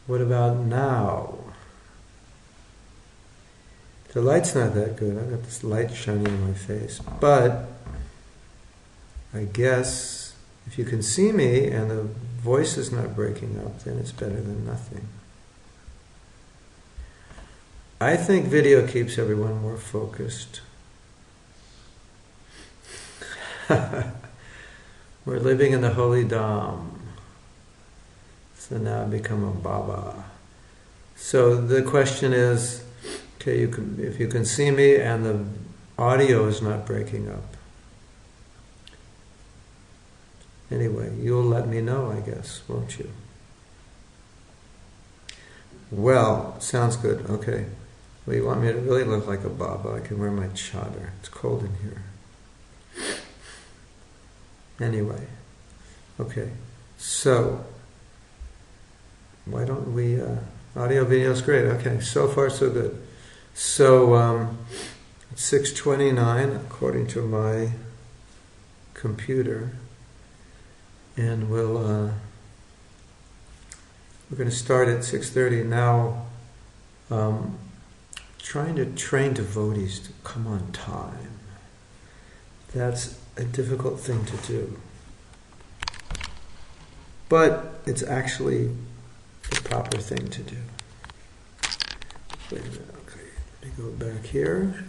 What about now? The light's not that good. I've got this light shining in my face. But I guess if you can see me and the voice is not breaking up, then it's better than nothing. I think video keeps everyone more focused. We're living in the holy Dham. So now I've become a Baba. So the question is, okay, if you can see me and the audio is not breaking up. Anyway, you'll let me know, I guess, won't you? Well, sounds good. Okay. Well, you want me to really look like a Baba? I can wear my chadar. It's cold in here. Anyway. Okay. So, why don't we... audio, video is great. Okay. So far, so good. So, it's 6:29 according to my computer. And we're going to start at 6:30 now. Trying to train devotees to come on time. That's a difficult thing to do. But it's actually the proper thing to do. Wait a minute, okay. Let me go back here.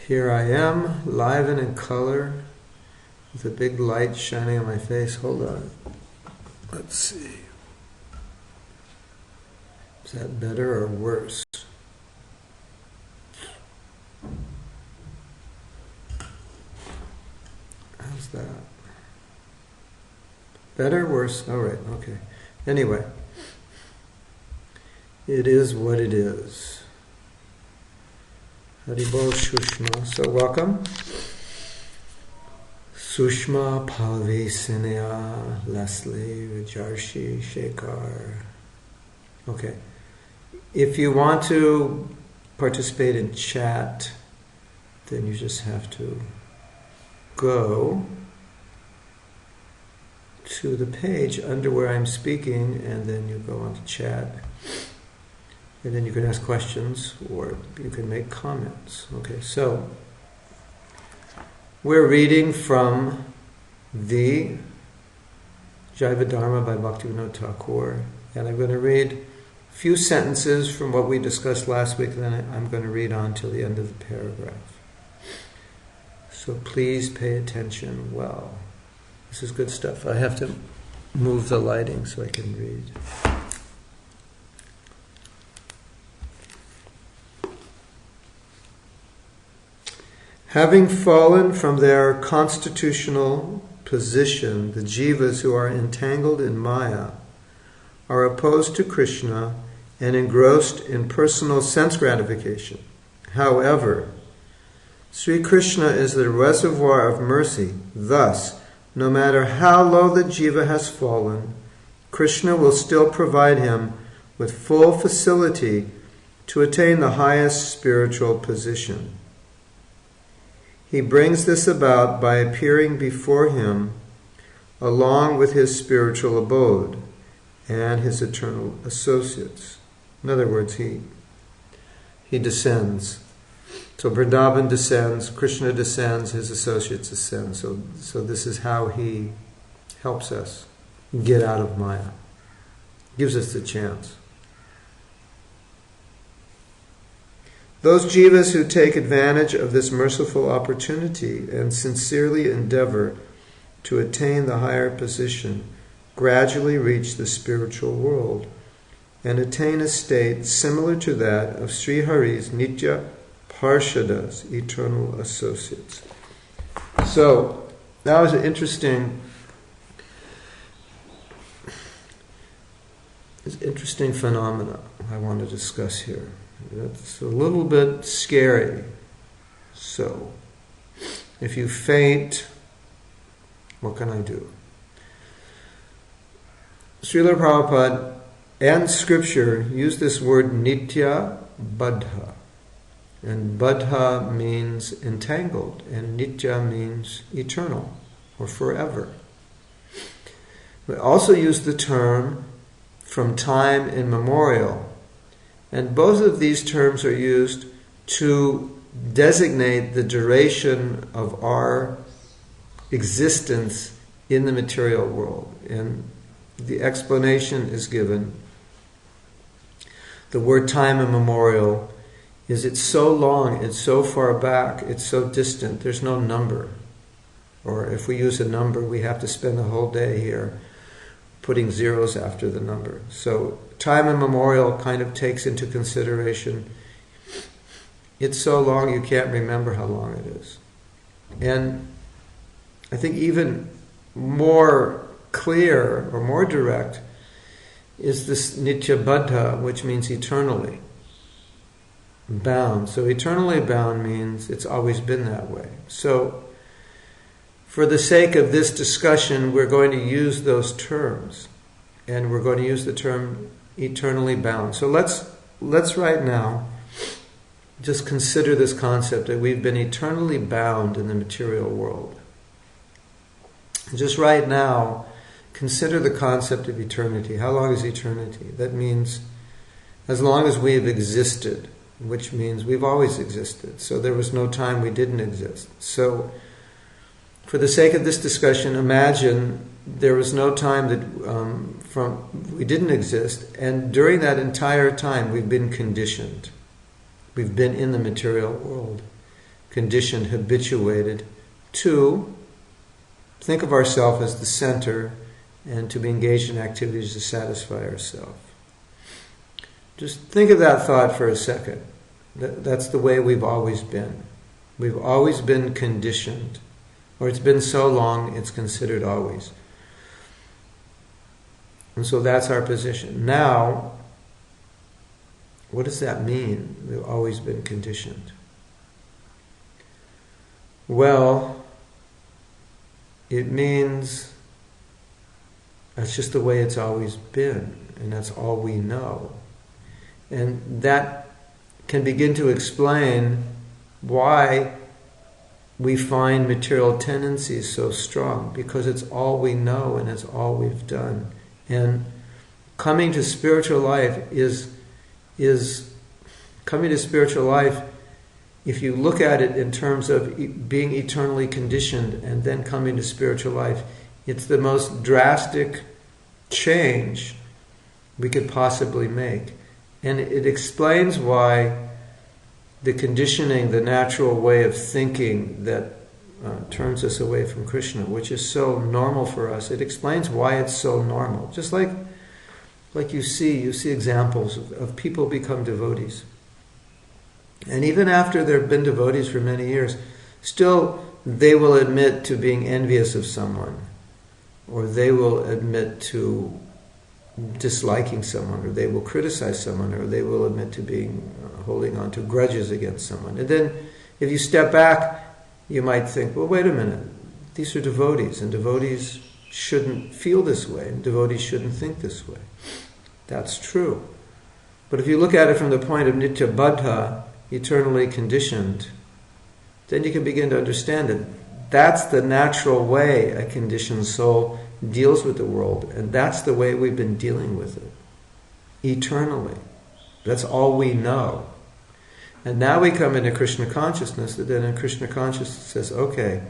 Here I am, live and in color, with a big light shining on my face. Hold on. Let's see. Is that better or worse? How's that? Better, worse? All right, okay. Anyway, it is what it is. Haribol Sushma. So welcome. Sushma, Palvi, Sinea, Leslie, Vijarshi, Shekhar. Okay. If you want to participate in chat, then you just have to go to the page under where I'm speaking, and then you go on to chat. And then you can ask questions, or you can make comments. Okay, so we're reading from the Jivadharma by Bhaktivinoda Thakur, and I'm going to read a few sentences from what we discussed last week, and then I'm going to read on till the end of the paragraph. So please pay attention well. This is good stuff. I have to move the lighting so I can read. Having fallen from their constitutional position, the jivas who are entangled in Maya are opposed to Krishna and engrossed in personal sense gratification. However, Sri Krishna is the reservoir of mercy. Thus, no matter how low the jiva has fallen, Krishna will still provide him with full facility to attain the highest spiritual position. He brings this about by appearing before him along with his spiritual abode and his eternal associates. In other words, he descends. So Vrindavan descends, Krishna descends, his associates ascend. So this is how he helps us get out of Maya. Gives us the chance. Those jivas who take advantage of this merciful opportunity and sincerely endeavor to attain the higher position gradually reach the spiritual world and attain a state similar to that of Sri Hari's Nitya Parshadas, eternal associates. So, that was an interesting phenomena I want to discuss here. It's a little bit scary. So, if you faint, what can I do? Srila Prabhupada and Scripture use this word nitya baddha. And baddha means entangled, and nitya means eternal or forever. We also use the term from time immemorial. And both of these terms are used to designate the duration of our existence in the material world. And the explanation is given. The word time immemorial is it's so long, it's so far back, it's so distant, there's no number. Or if we use a number, we have to spend the whole day here putting zeros after the number. So time immemorial kind of takes into consideration it's so long you can't remember how long it is. And I think even more clear or more direct is this nitya-baddha, which means eternally bound. So eternally bound means it's always been that way. So for the sake of this discussion, we're going to use those terms, and we're going to use the term eternally bound. So let's right now just consider this concept that we've been eternally bound in the material world. Just right now, consider the concept of eternity. How long is eternity? That means as long as we've existed, which means we've always existed. So there was no time we didn't exist. So for the sake of this discussion, imagine there was no time that we didn't exist, and during that entire time we've been conditioned. We've been in the material world, conditioned, habituated to think of ourselves as the center and to be engaged in activities to satisfy ourselves. Just think of that thought for a second. That's the way we've always been. We've always been conditioned. Or it's been so long, it's considered always. And so that's our position. Now, what does that mean? We've always been conditioned. Well, it means that's just the way it's always been, and that's all we know. And that can begin to explain why we find material tendencies so strong, because it's all we know and it's all we've done. And coming to spiritual life is coming to spiritual life, if you look at it in terms of being eternally conditioned and then coming to spiritual life, it's the most drastic change we could possibly make. And it explains why the conditioning, the natural way of thinking that turns us away from Krishna, which is so normal for us, it explains why it's so normal. Just like you see examples of people become devotees. And even after they've been devotees for many years, still they will admit to being envious of someone, or they will admit to disliking someone, or they will criticize someone, or they will admit to being holding on to grudges against someone. And then if you step back, you might think, well, wait a minute, these are devotees, and devotees shouldn't feel this way, and devotees shouldn't think this way. That's true. But if you look at it from the point of nitya-baddha, eternally conditioned, then you can begin to understand it. That's the natural way a conditioned soul deals with the world, and that's the way we've been dealing with it. Eternally. That's all we know. And now we come into Krishna consciousness, that then in Krishna consciousness says, okay,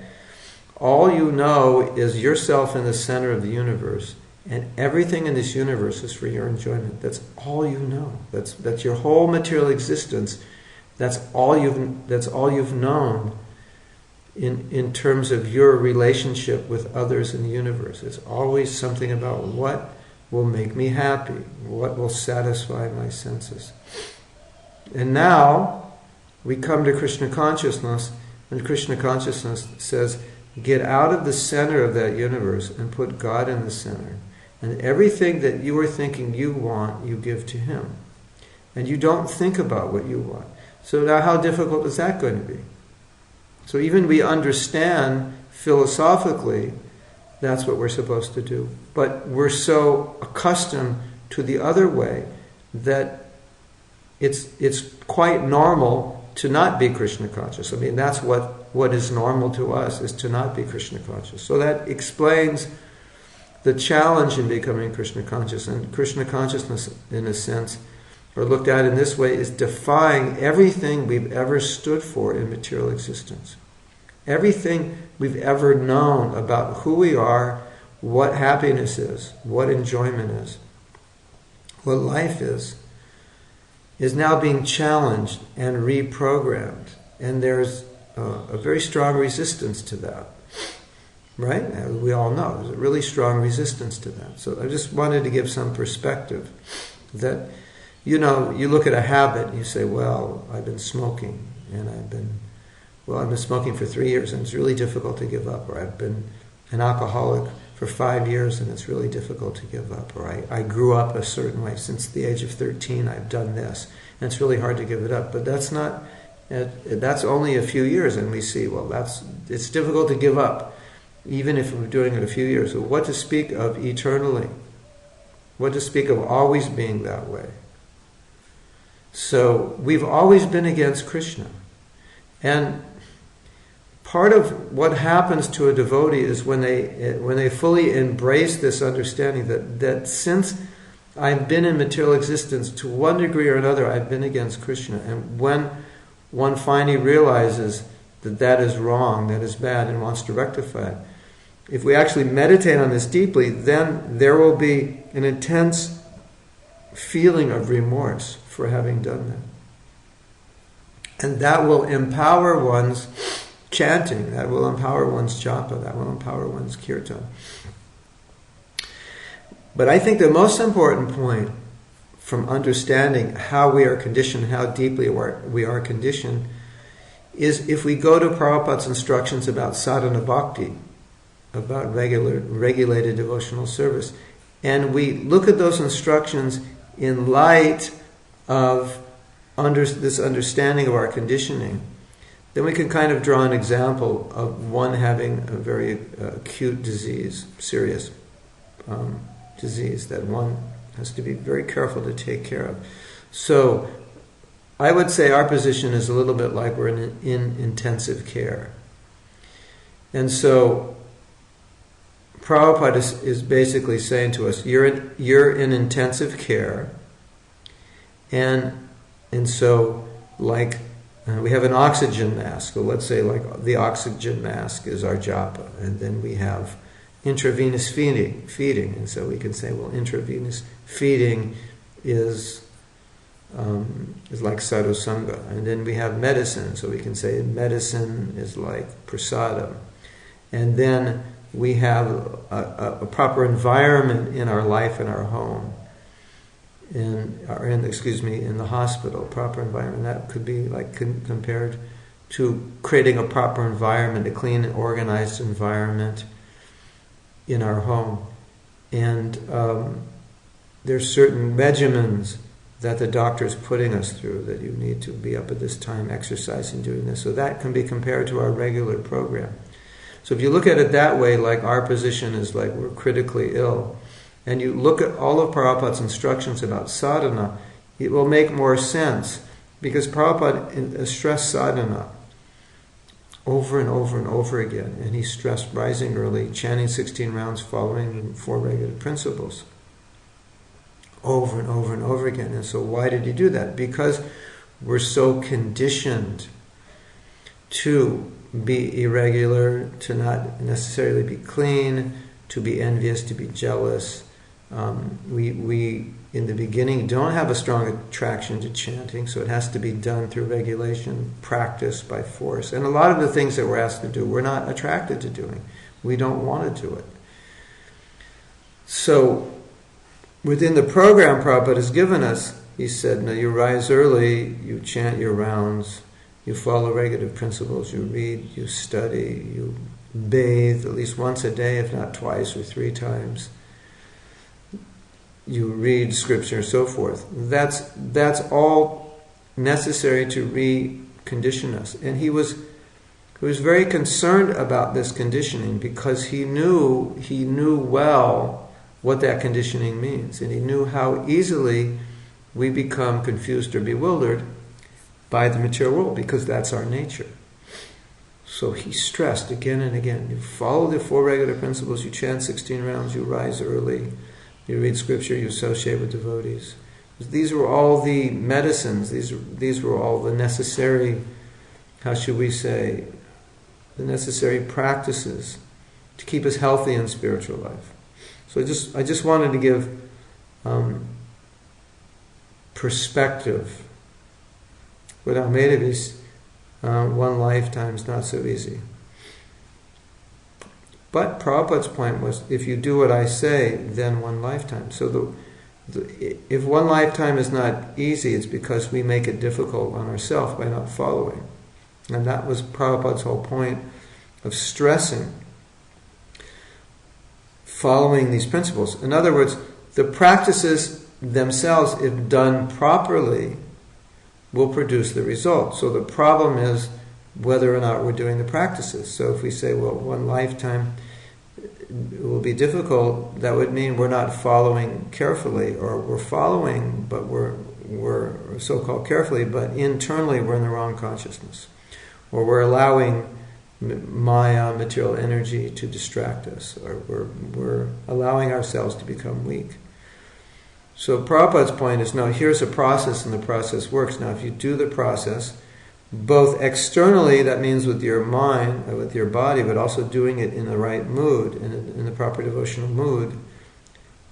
all you know is yourself in the center of the universe, and everything in this universe is for your enjoyment. That's all you know. That's your whole material existence. That's all you've known in terms of your relationship with others in the universe. It's always something about what will make me happy, what will satisfy my senses. And now we come to Krishna consciousness, and Krishna consciousness says, get out of the center of that universe and put God in the center. And everything that you are thinking you want, you give to Him. And you don't think about what you want. So now how difficult is that going to be? So even we understand philosophically that's what we're supposed to do. But we're so accustomed to the other way that it's quite normal to not be Krishna conscious. I mean, that's what is normal to us, is to not be Krishna conscious. So that explains the challenge in becoming Krishna conscious. And Krishna consciousness, in a sense, or looked at in this way, is defying everything we've ever stood for in material existence. Everything we've ever known about who we are, what happiness is, what enjoyment is, what life is now being challenged and reprogrammed. And there's a very strong resistance to that. Right? As we all know, there's a really strong resistance to that. So I just wanted to give some perspective that, you look at a habit and you say, well, I've been smoking and I've been smoking for 3 years and it's really difficult to give up. Or I've been an alcoholic for 5 years and it's really difficult to give up. Or I grew up a certain way. Since the age of 13 I've done this and it's really hard to give it up. But that's only a few years, and we see, it's difficult to give up, even if we're doing it a few years. So what to speak of eternally? What to speak of always being that way? So we've always been against Krishna. And part of what happens to a devotee is when they fully embrace this understanding that since I've been in material existence, to one degree or another, I've been against Krishna. And when one finally realizes that is wrong, that is bad, and wants to rectify it, if we actually meditate on this deeply, then there will be an intense feeling of remorse for having done that. And that will empower one's chanting, that will empower one's japa, that will empower one's kirtan. But I think the most important point from understanding how we are conditioned, how deeply we are conditioned, is if we go to Prabhupada's instructions about sadhana bhakti, about regulated devotional service, and we look at those instructions in light of this understanding of our conditioning, then we can kind of draw an example of one having a very acute disease, serious disease that one has to be very careful to take care of. So I would say our position is a little bit like we're in intensive care. And so Prabhupada is basically saying to us, you're in intensive care, and so like we have an oxygen mask. So let's say like the oxygen mask is our japa, and then we have intravenous feeding, and so we can say, well, intravenous feeding is like sadhusanga, and then we have medicine, so we can say medicine is like prasadam, and then we have a proper environment in our life, in our home, in the hospital. Proper environment, that could be like compared to creating a proper environment, a clean, organized environment in our home. And there's certain regimens that the doctor is putting us through, that you need to be up at this time, exercising, doing this. So that can be compared to our regular program. So if you look at it that way, like our position is like we're critically ill, and you look at all of Prabhupada's instructions about sadhana, it will make more sense, because Prabhupada stressed sadhana over and over and over again, and he stressed rising early, chanting 16 rounds, following the 4 regulative principles over and over and over again. And so why did he do that? Because we're so conditioned to be irregular, to not necessarily be clean, to be envious, to be jealous. We in the beginning don't have a strong attraction to chanting, so it has to be done through regulation, practice by force. And a lot of the things that we're asked to do, we're not attracted to doing. We don't want to do it. So within the program Prabhupada has given us, he said, now you rise early, you chant your rounds, you follow regulative principles, you read, you study, you bathe at least once a day, if not twice or 3 times. You read scripture and so forth. That's all necessary to recondition us. And he was very concerned about this conditioning, because he knew well what that conditioning means, and he knew how easily we become confused or bewildered by the material world, because that's our nature. So he stressed again and again, you follow the 4 regular principles, you chant 16 rounds, you rise early, you read scripture, you associate with devotees. These were all the medicines, these were all the necessary, how should we say, the necessary practices to keep us healthy in spiritual life. So I just wanted to give perspective. Without Metavis, one lifetime is not so easy. But Prabhupada's point was, if you do what I say, then one lifetime. So if one lifetime is not easy, it's because we make it difficult on ourselves by not following. And that was Prabhupada's whole point of stressing following these principles. In other words, the practices themselves, if done properly, will produce the result. So the problem is whether or not we're doing the practices. So if we say, well, one lifetime will be difficult, that would mean we're not following carefully, or we're following, but we're so-called carefully, but internally we're in the wrong consciousness. Or we're allowing Maya, material energy, to distract us, or we're allowing ourselves to become weak. So Prabhupada's point is, no, here's a process and the process works. Now if you do the process, both externally, that means with your mind, with your body, but also doing it in the right mood, in the proper devotional mood,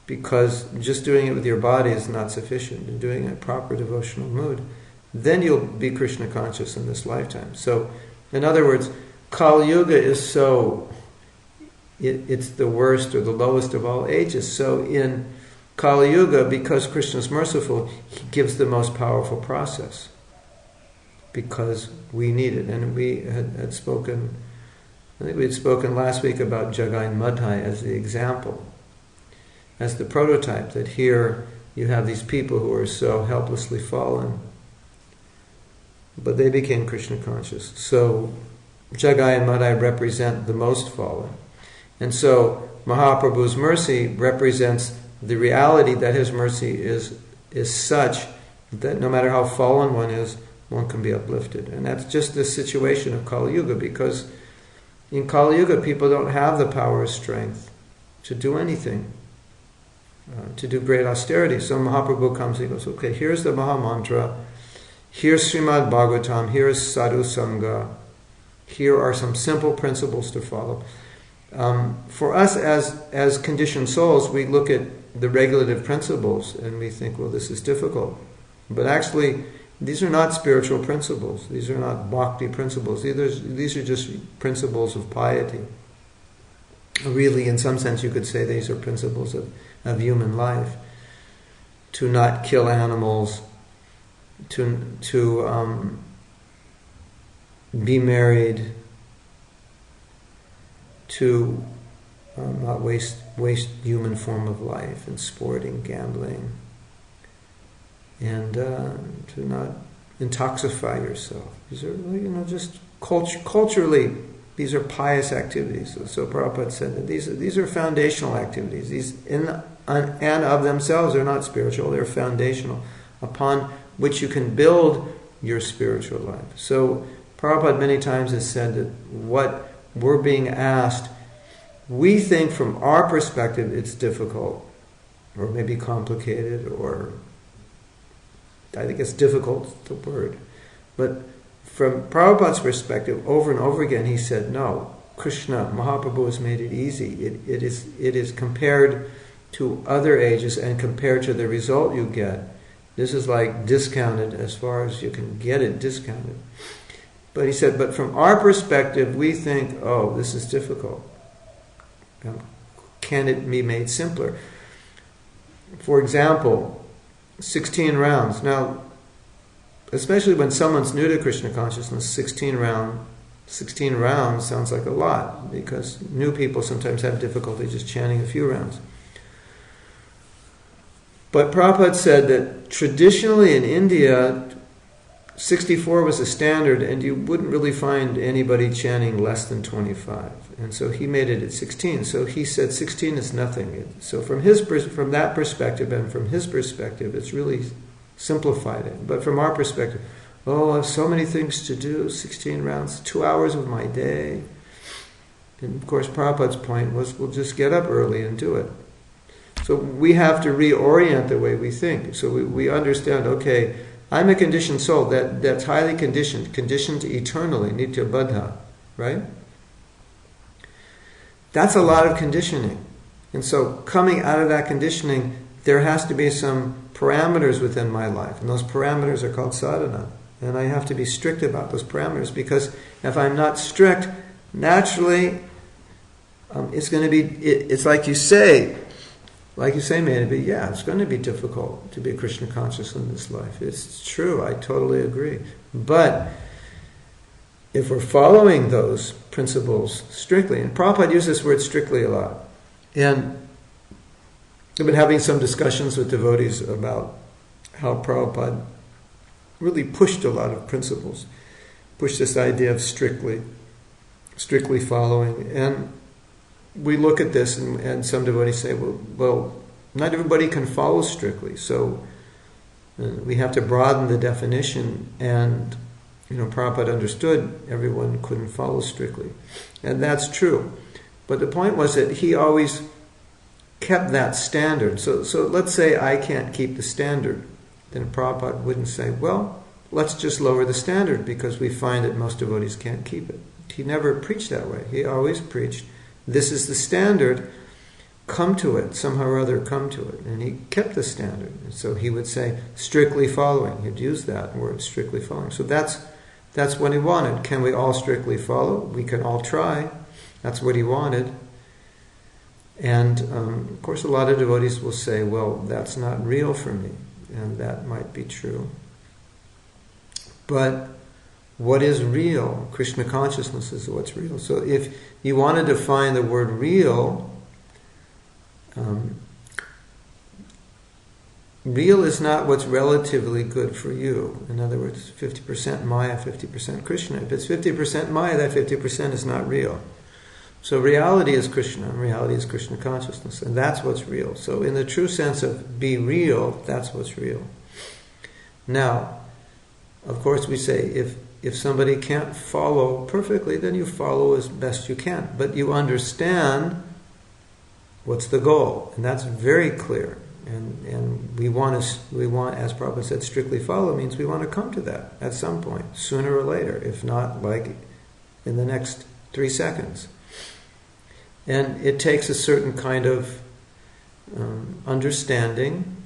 because just doing it with your body is not sufficient. You're doing it in a proper devotional mood, then you'll be Krishna conscious in this lifetime. So, in other words, Kali Yuga is it's the worst or the lowest of all ages. So in Kali Yuga, because Krishna is merciful, he gives the most powerful process, because we need it. And we had spoken, I think we had spoken last week about Jagai Madhai as the example, as the prototype, that here you have these people who are so helplessly fallen, but they became Krishna conscious. So Jagai and Madhai represent the most fallen. And so Mahaprabhu's mercy represents the reality that his mercy is such that no matter how fallen one is, one can be uplifted. And that's just the situation of Kali Yuga, because in Kali Yuga people don't have the power or strength to do anything, to do great austerity. So Mahaprabhu comes and he goes, okay, here's the Maha Mantra, here's Srimad Bhagavatam, here's Sadhu Sangha, here are some simple principles to follow. For us as conditioned souls, we look at the regulative principles and we think, well, this is difficult. But actually, these are not spiritual principles. These are not bhakti principles. These are just principles of piety. Really, in some sense, you could say these are principles of human life. To not kill animals, to be married, to not waste human form of life in sporting, gambling, and to not intoxify yourself. These are, just culturally, these are pious activities. So Prabhupada said that these are foundational activities. These and of themselves are not spiritual; they're foundational, upon which you can build your spiritual life. So Prabhupada many times has said that what we're being asked, we think from our perspective it's difficult, or maybe complicated, or I think it's difficult, the word. But from Prabhupada's perspective, over and over again, he said, no, Krishna, Mahaprabhu has made it easy. It is compared to other ages and compared to the result you get. This is like discounted as far as you can get it discounted. But he said, but from our perspective, we think, oh, this is difficult. Can it be made simpler? For example, 16 rounds. Now, especially when someone's new to Krishna consciousness, 16 rounds sounds like a lot, because new people sometimes have difficulty just chanting a few rounds. But Prabhupada said that traditionally in India, 64 was a standard, and you wouldn't really find anybody chanting less than 25. And so he made it at 16. So he said 16 is nothing. So from that perspective and from his perspective, it's really simplified it. But from our perspective, oh, I have so many things to do, 16 rounds, 2 hours of my day. And of course, Prabhupada's point was, we'll just get up early and do it. So we have to reorient the way we think. So we understand, okay, I'm a conditioned soul that's highly conditioned eternally, nitya baddha, right? That's a lot of conditioning. And so coming out of that conditioning, there has to be some parameters within my life. And those parameters are called sadhana. And I have to be strict about those parameters, because if I'm not strict, naturally, it's going to be, it's like you say, maybe, yeah, it's going to be difficult to be Krishna conscious in this life. It's true, I totally agree. But if we're following those principles strictly, and Prabhupada uses this word strictly a lot, and I've been having some discussions with devotees about how Prabhupada really pushed a lot of principles, pushed this idea of strictly following. And we look at this, and some devotees say, well, not everybody can follow strictly, so we have to broaden the definition. And Prabhupada understood everyone couldn't follow strictly, and that's true. But the point was that he always kept that standard. So let's say I can't keep the standard, then Prabhupada wouldn't say, well, let's just lower the standard because we find that most devotees can't keep it. He never preached that way. He always preached, this is the standard, come to it, somehow or other come to it. And he kept the standard. And so he would say, strictly following. He'd use that word, strictly following. So that's what he wanted. Can we all strictly follow? We can all try. That's what he wanted. And of course a lot of devotees will say, well, that's not real for me. And that might be true. But what is real? Krishna consciousness is what's real. So if you want to define the word real, real is not what's relatively good for you. In other words, 50% Maya, 50% Krishna. If it's 50% Maya, that 50% is not real. So reality is Krishna, and reality is Krishna consciousness, and that's what's real. So in the true sense of be real, that's what's real. Now, of course we say, if somebody can't follow perfectly, then you follow as best you can. But you understand what's the goal, and that's very clear. And we want, as Prabhupada said, strictly follow means we want to come to that at some point, sooner or later, if not like in the next 3 seconds. And it takes a certain kind of understanding.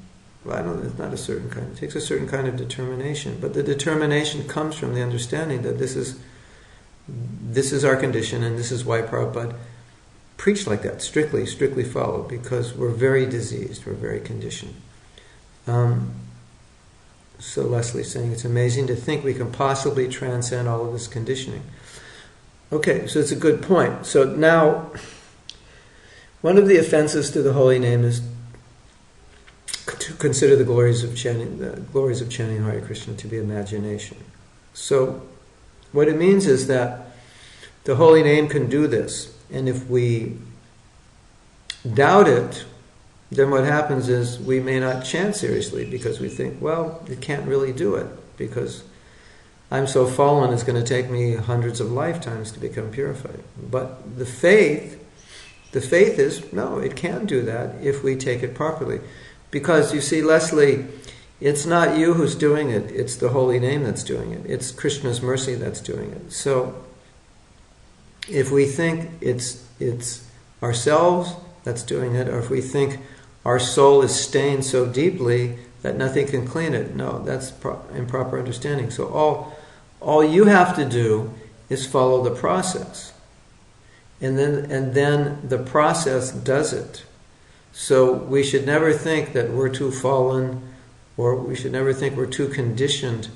Well, it's not a certain kind. It takes a certain kind of determination. But the determination comes from the understanding that this is our condition, and this is why Prabhupada preached like that, strictly follow, because we're very diseased, we're very conditioned. So Leslie's saying it's amazing to think we can possibly transcend all of this conditioning. Okay, so it's a good point. So now, one of the offenses to the holy name is to consider the glories of chanting Hare Krishna to be imagination. So what it means is that the holy name can do this, and if we doubt it, then what happens is we may not chant seriously because we think, well, it can't really do it because I'm so fallen, it's going to take me hundreds of lifetimes to become purified. But the faith is, no, it can do that if we take it properly. Because you see, Leslie, it's not you who's doing it, it's the holy name that's doing it. It's Krishna's mercy that's doing it. So if we think it's ourselves that's doing it, or if we think our soul is stained so deeply that nothing can clean it, no, that's improper understanding. So all you have to do is follow the process. And then the process does it. So we should never think that we're too fallen, or we should never think we're too conditioned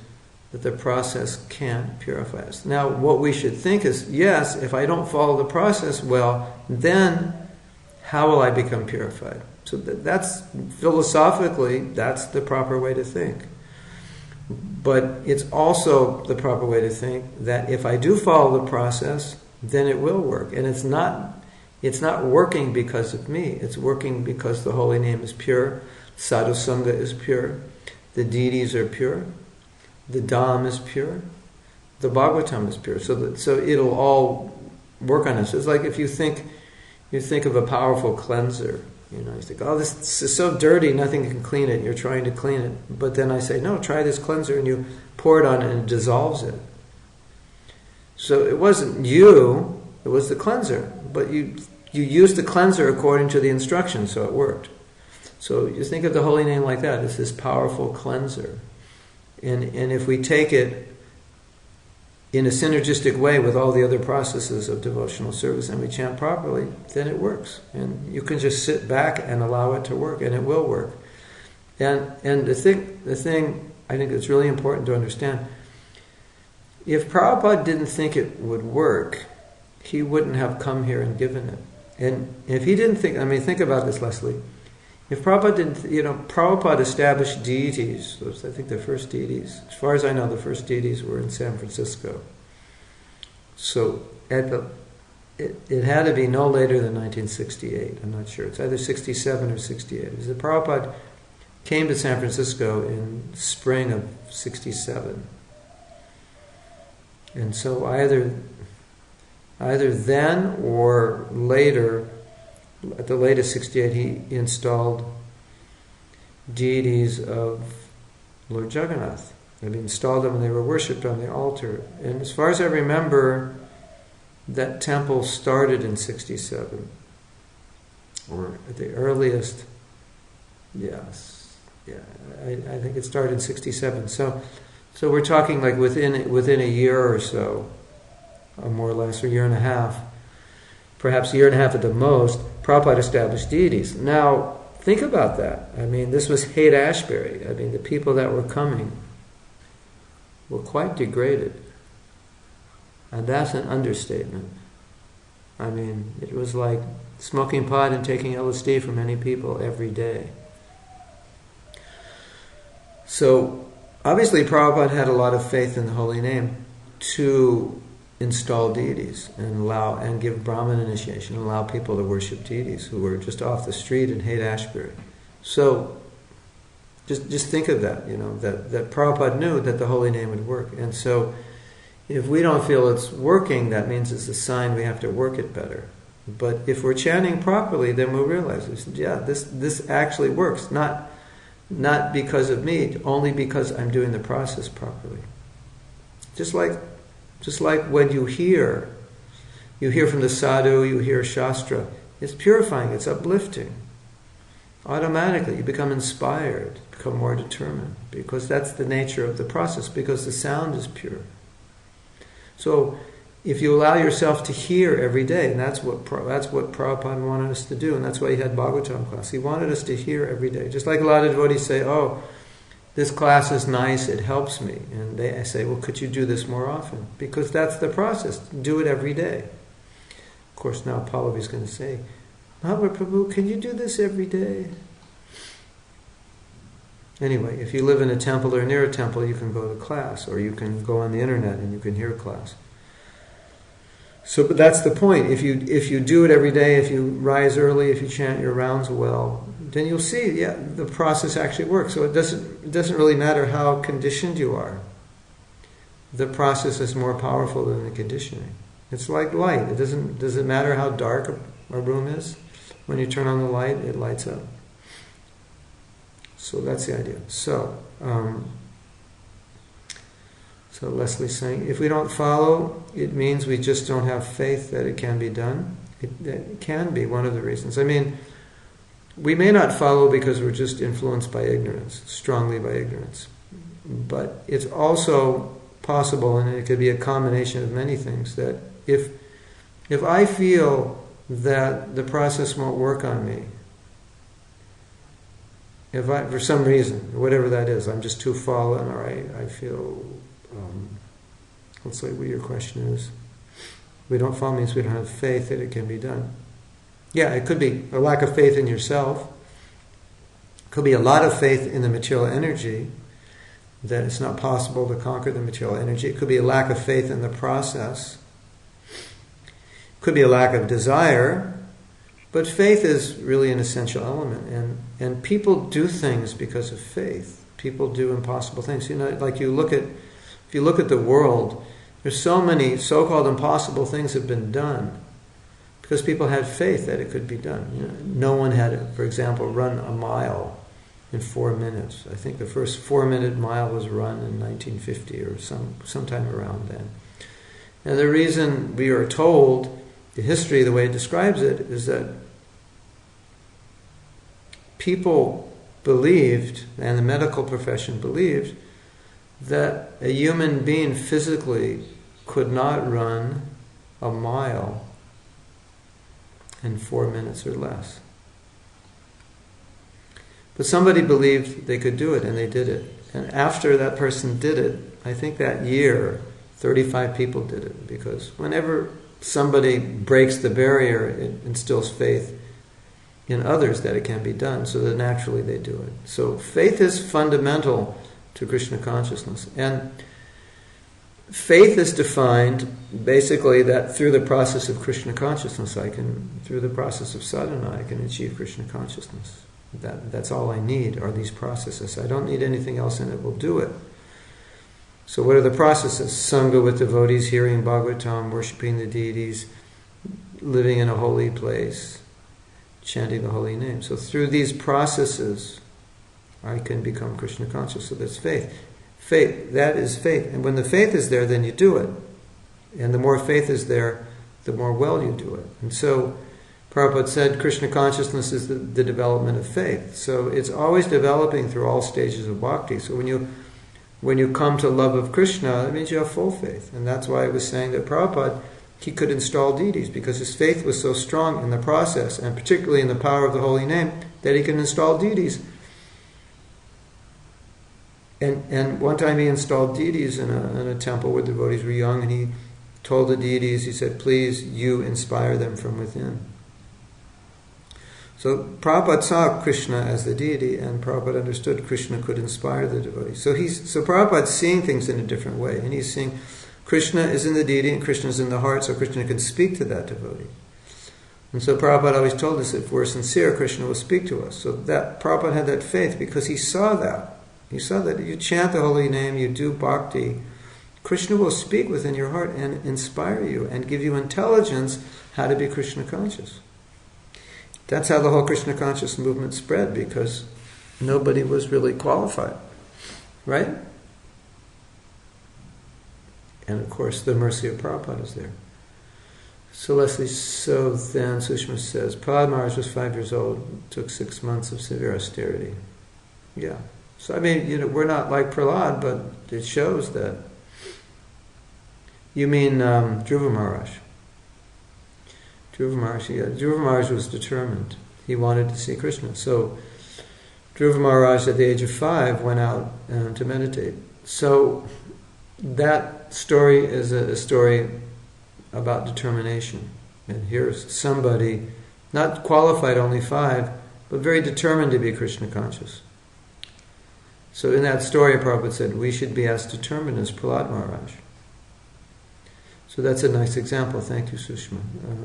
that the process can't purify us. Now, what we should think is, yes, if I don't follow the process well, then how will I become purified? So that's, philosophically, that's the proper way to think. But it's also the proper way to think that if I do follow the process, then it will work. And it's not working because of me. It's working because the holy name is pure, sadhu sangha is pure, the deities are pure. the Dham is pure, the Bhagavatam is pure. So it'll all work on us. It's like if you think of a powerful cleanser. You think, oh, this is so dirty, nothing can clean it. You're trying to clean it. But then I say, no, try this cleanser, and you pour it on it and it dissolves it. So it wasn't you, it was the cleanser. But you used the cleanser according to the instructions, so it worked. So you think of the holy name like that. It's this powerful cleanser. And if we take it in a synergistic way with all the other processes of devotional service and we chant properly, then it works. And you can just sit back and allow it to work, and it will work. And the thing I think that's really important to understand, if Prabhupada didn't think it would work, he wouldn't have come here and given it. And if he didn't think, think about this, Leslie. If Prabhupada didn't, Prabhupada established deities. Those, I think the first deities, as far as I know, the first deities were in San Francisco. So it had to be no later than 1968. I'm not sure. It's either 67 or 68. It was the Prabhupada came to San Francisco in spring of 67. And so either then or later, at the latest 68, he installed deities of Lord Jagannath. He installed them and they were worshipped on the altar. And as far as I remember, that temple started in 67. Or at the earliest, yes. Yeah, I think it started in 67. So we're talking like within a year or so, or more or less, or a year and a half, perhaps a year and a half at the most, Prabhupada established deities. Now, think about that. This was Haight-Ashbury. The people that were coming were quite degraded. And that's an understatement. It was like smoking pot and taking LSD for many people every day. So, obviously Prabhupada had a lot of faith in the holy name to install deities and give Brahman initiation and allow people to worship deities who were just off the street in Haight-Ashbury. So just think of that, that Prabhupada knew that the holy name would work. And so if we don't feel it's working, that means it's a sign we have to work it better. But if we're chanting properly, then we'll realize, this actually works. Not because of me, only because I'm doing the process properly. Just like when you hear from the sadhu, you hear shastra, it's purifying, it's uplifting. Automatically you become inspired, become more determined, because that's the nature of the process, because the sound is pure. So if you allow yourself to hear every day, and that's what Prabhupada wanted us to do, and that's why he had Bhagavatam class. He wanted us to hear every day. Just like a lot of devotees say, oh, this class is nice, it helps me. And I say, well, could you do this more often? Because that's the process. Do it every day. Of course, now Pallavi's going to say, Mahaprabhu, can you do this every day? Anyway, if you live in a temple or near a temple, you can go to class, or you can go on the internet and you can hear class. So, but that's the point. If you do it every day, if you rise early, if you chant your rounds well, then you'll see, the process actually works. So it doesn't really matter how conditioned you are. The process is more powerful than the conditioning. It's like light. Does it matter how dark a room is? When you turn on the light, it lights up. So that's the idea. So Leslie's saying, if we don't follow, it means we just don't have faith that it can be done. It can be one of the reasons. We may not follow because we're just influenced by ignorance, strongly by ignorance. But it's also possible, and it could be a combination of many things, that if I feel that the process won't work on me, if I, for some reason, whatever that is, I'm just too fallen, or I feel, let's say what your question is. We don't follow means we don't have faith that it can be done. Yeah, it could be a lack of faith in yourself. It could be a lot of faith in the material energy, that it's not possible to conquer the material energy. It could be a lack of faith in the process. It could be a lack of desire. But faith is really an essential element. And people do things because of faith. People do impossible things. Like if you look at the world, there's so many so-called impossible things have been done because people had faith that it could be done. No one had, for example, run a mile in 4 minutes. I think the first 4-minute mile was run in 1950 or sometime around then. And the reason we are told, the history, the way it describes it, is that people believed, and the medical profession believed, that a human being physically could not run a mile in 4 minutes or less. But somebody believed they could do it, and they did it. And after that person did it, I think that year, 35 people did it, because whenever somebody breaks the barrier, it instills faith in others that it can be done, so that naturally they do it. So faith is fundamental to Krishna consciousness. And faith is defined basically that through the process of Krishna consciousness, through the process of sadhana, I can achieve Krishna consciousness. That's all I need are these processes. I don't need anything else, and it will do it. So what are the processes? Sangha with devotees, hearing Bhagavatam, worshipping the deities, living in a holy place, chanting the holy name. So through these processes, I can become Krishna conscious. So that's faith. Faith, that is faith. And when the faith is there, then you do it. And the more faith is there, the more well you do it. And so Prabhupada said Krishna consciousness is the development of faith. So it's always developing through all stages of bhakti. So when you come to love of Krishna, that means you have full faith. And that's why I was saying that Prabhupada, he could install deities, because his faith was so strong in the process, and particularly in the power of the holy name, that he can install deities. And one time he installed deities in a temple where the devotees were young, and he told the deities, he said, please, you inspire them from within. So Prabhupada saw Krishna as the deity, and Prabhupada understood Krishna could inspire the devotees. So Prabhupada's seeing things in a different way, and he's seeing Krishna is in the deity and Krishna is in the heart, so Krishna can speak to that devotee. And so Prabhupada always told us, if we're sincere, Krishna will speak to us. So that Prabhupada had that faith because he saw that. He saw that you chant the holy name, you do bhakti, Krishna will speak within your heart and inspire you and give you intelligence how to be Krishna conscious. That's how the whole Krishna conscious movement spread, because nobody was really qualified. Right? And of course the mercy of Prabhupada is there. So Leslie, so then Sushma says, Prahlad Maharaj was 5 years old, took 6 months of severe austerity. Yeah. So I mean, we're not like Prahlad, but it shows that. You mean Dhruva Maharaj. Dhruva Maharaj, yeah. Dhruva Maharaj was determined. He wanted to see Krishna. So Dhruva Maharaj at the age of 5 went out to meditate. So that story is a story about determination. And here's somebody, not qualified, only 5, but very determined to be Krishna conscious. So in that story, Prabhupada said, we should be as determined as Prahlad Maharaj. So that's a nice example. Thank you, Sushma.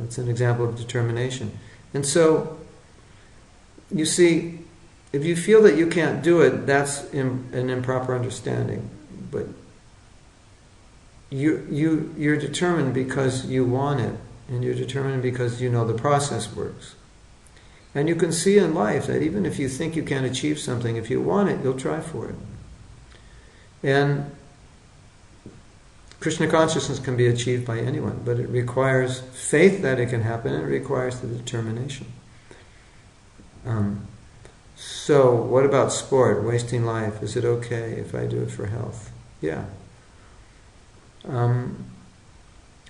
It's an example of determination. And so, you see, if you feel that you can't do it, that's an improper understanding. But you're determined because you want it, and you're determined because you know the process works. And you can see in life that even if you think you can't achieve something, if you want it, you'll try for it. And Krishna consciousness can be achieved by anyone, but it requires faith that it can happen, and it requires the determination. So, what about sport, wasting life? Is it okay if I do it for health? Yeah.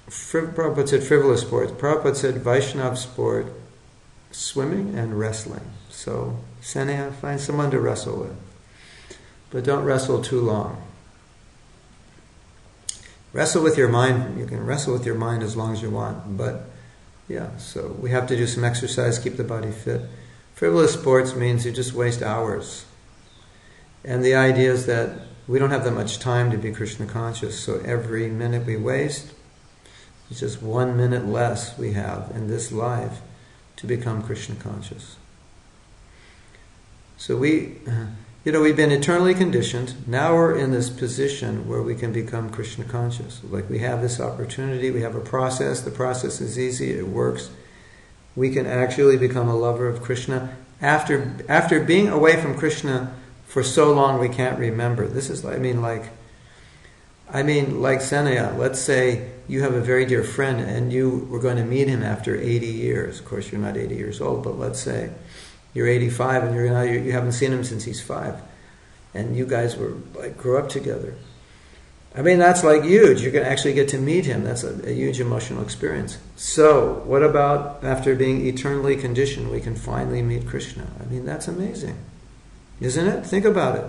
Prabhupada said frivolous sports. Prabhupada said Vaishnav sport, swimming and wrestling. So, Saneha, find someone to wrestle with. But don't wrestle too long. Wrestle with your mind. You can wrestle with your mind as long as you want. But, yeah, so we have to do some exercise, keep the body fit. Frivolous sports means you just waste hours. And the idea is that we don't have that much time to be Krishna conscious, so every minute we waste, it's just 1 minute less we have in this life to become Krishna conscious. So we've been eternally conditioned. Now we're in this position where we can become Krishna conscious. Like we have this opportunity, we have a process. The process is easy, it works. We can actually become a lover of Krishna after being away from Krishna for so long we can't remember. This is, like Senaya. Let's say you have a very dear friend and you were going to meet him after 80 years. Of course, you're not 80 years old, but let's say you're 85 and you haven't seen him since he's 5, and you guys grew up together. That's huge. You're going to actually get to meet him. That's a huge emotional experience. So, what about after being eternally conditioned, we can finally meet Krishna? That's amazing, isn't it? Think about it.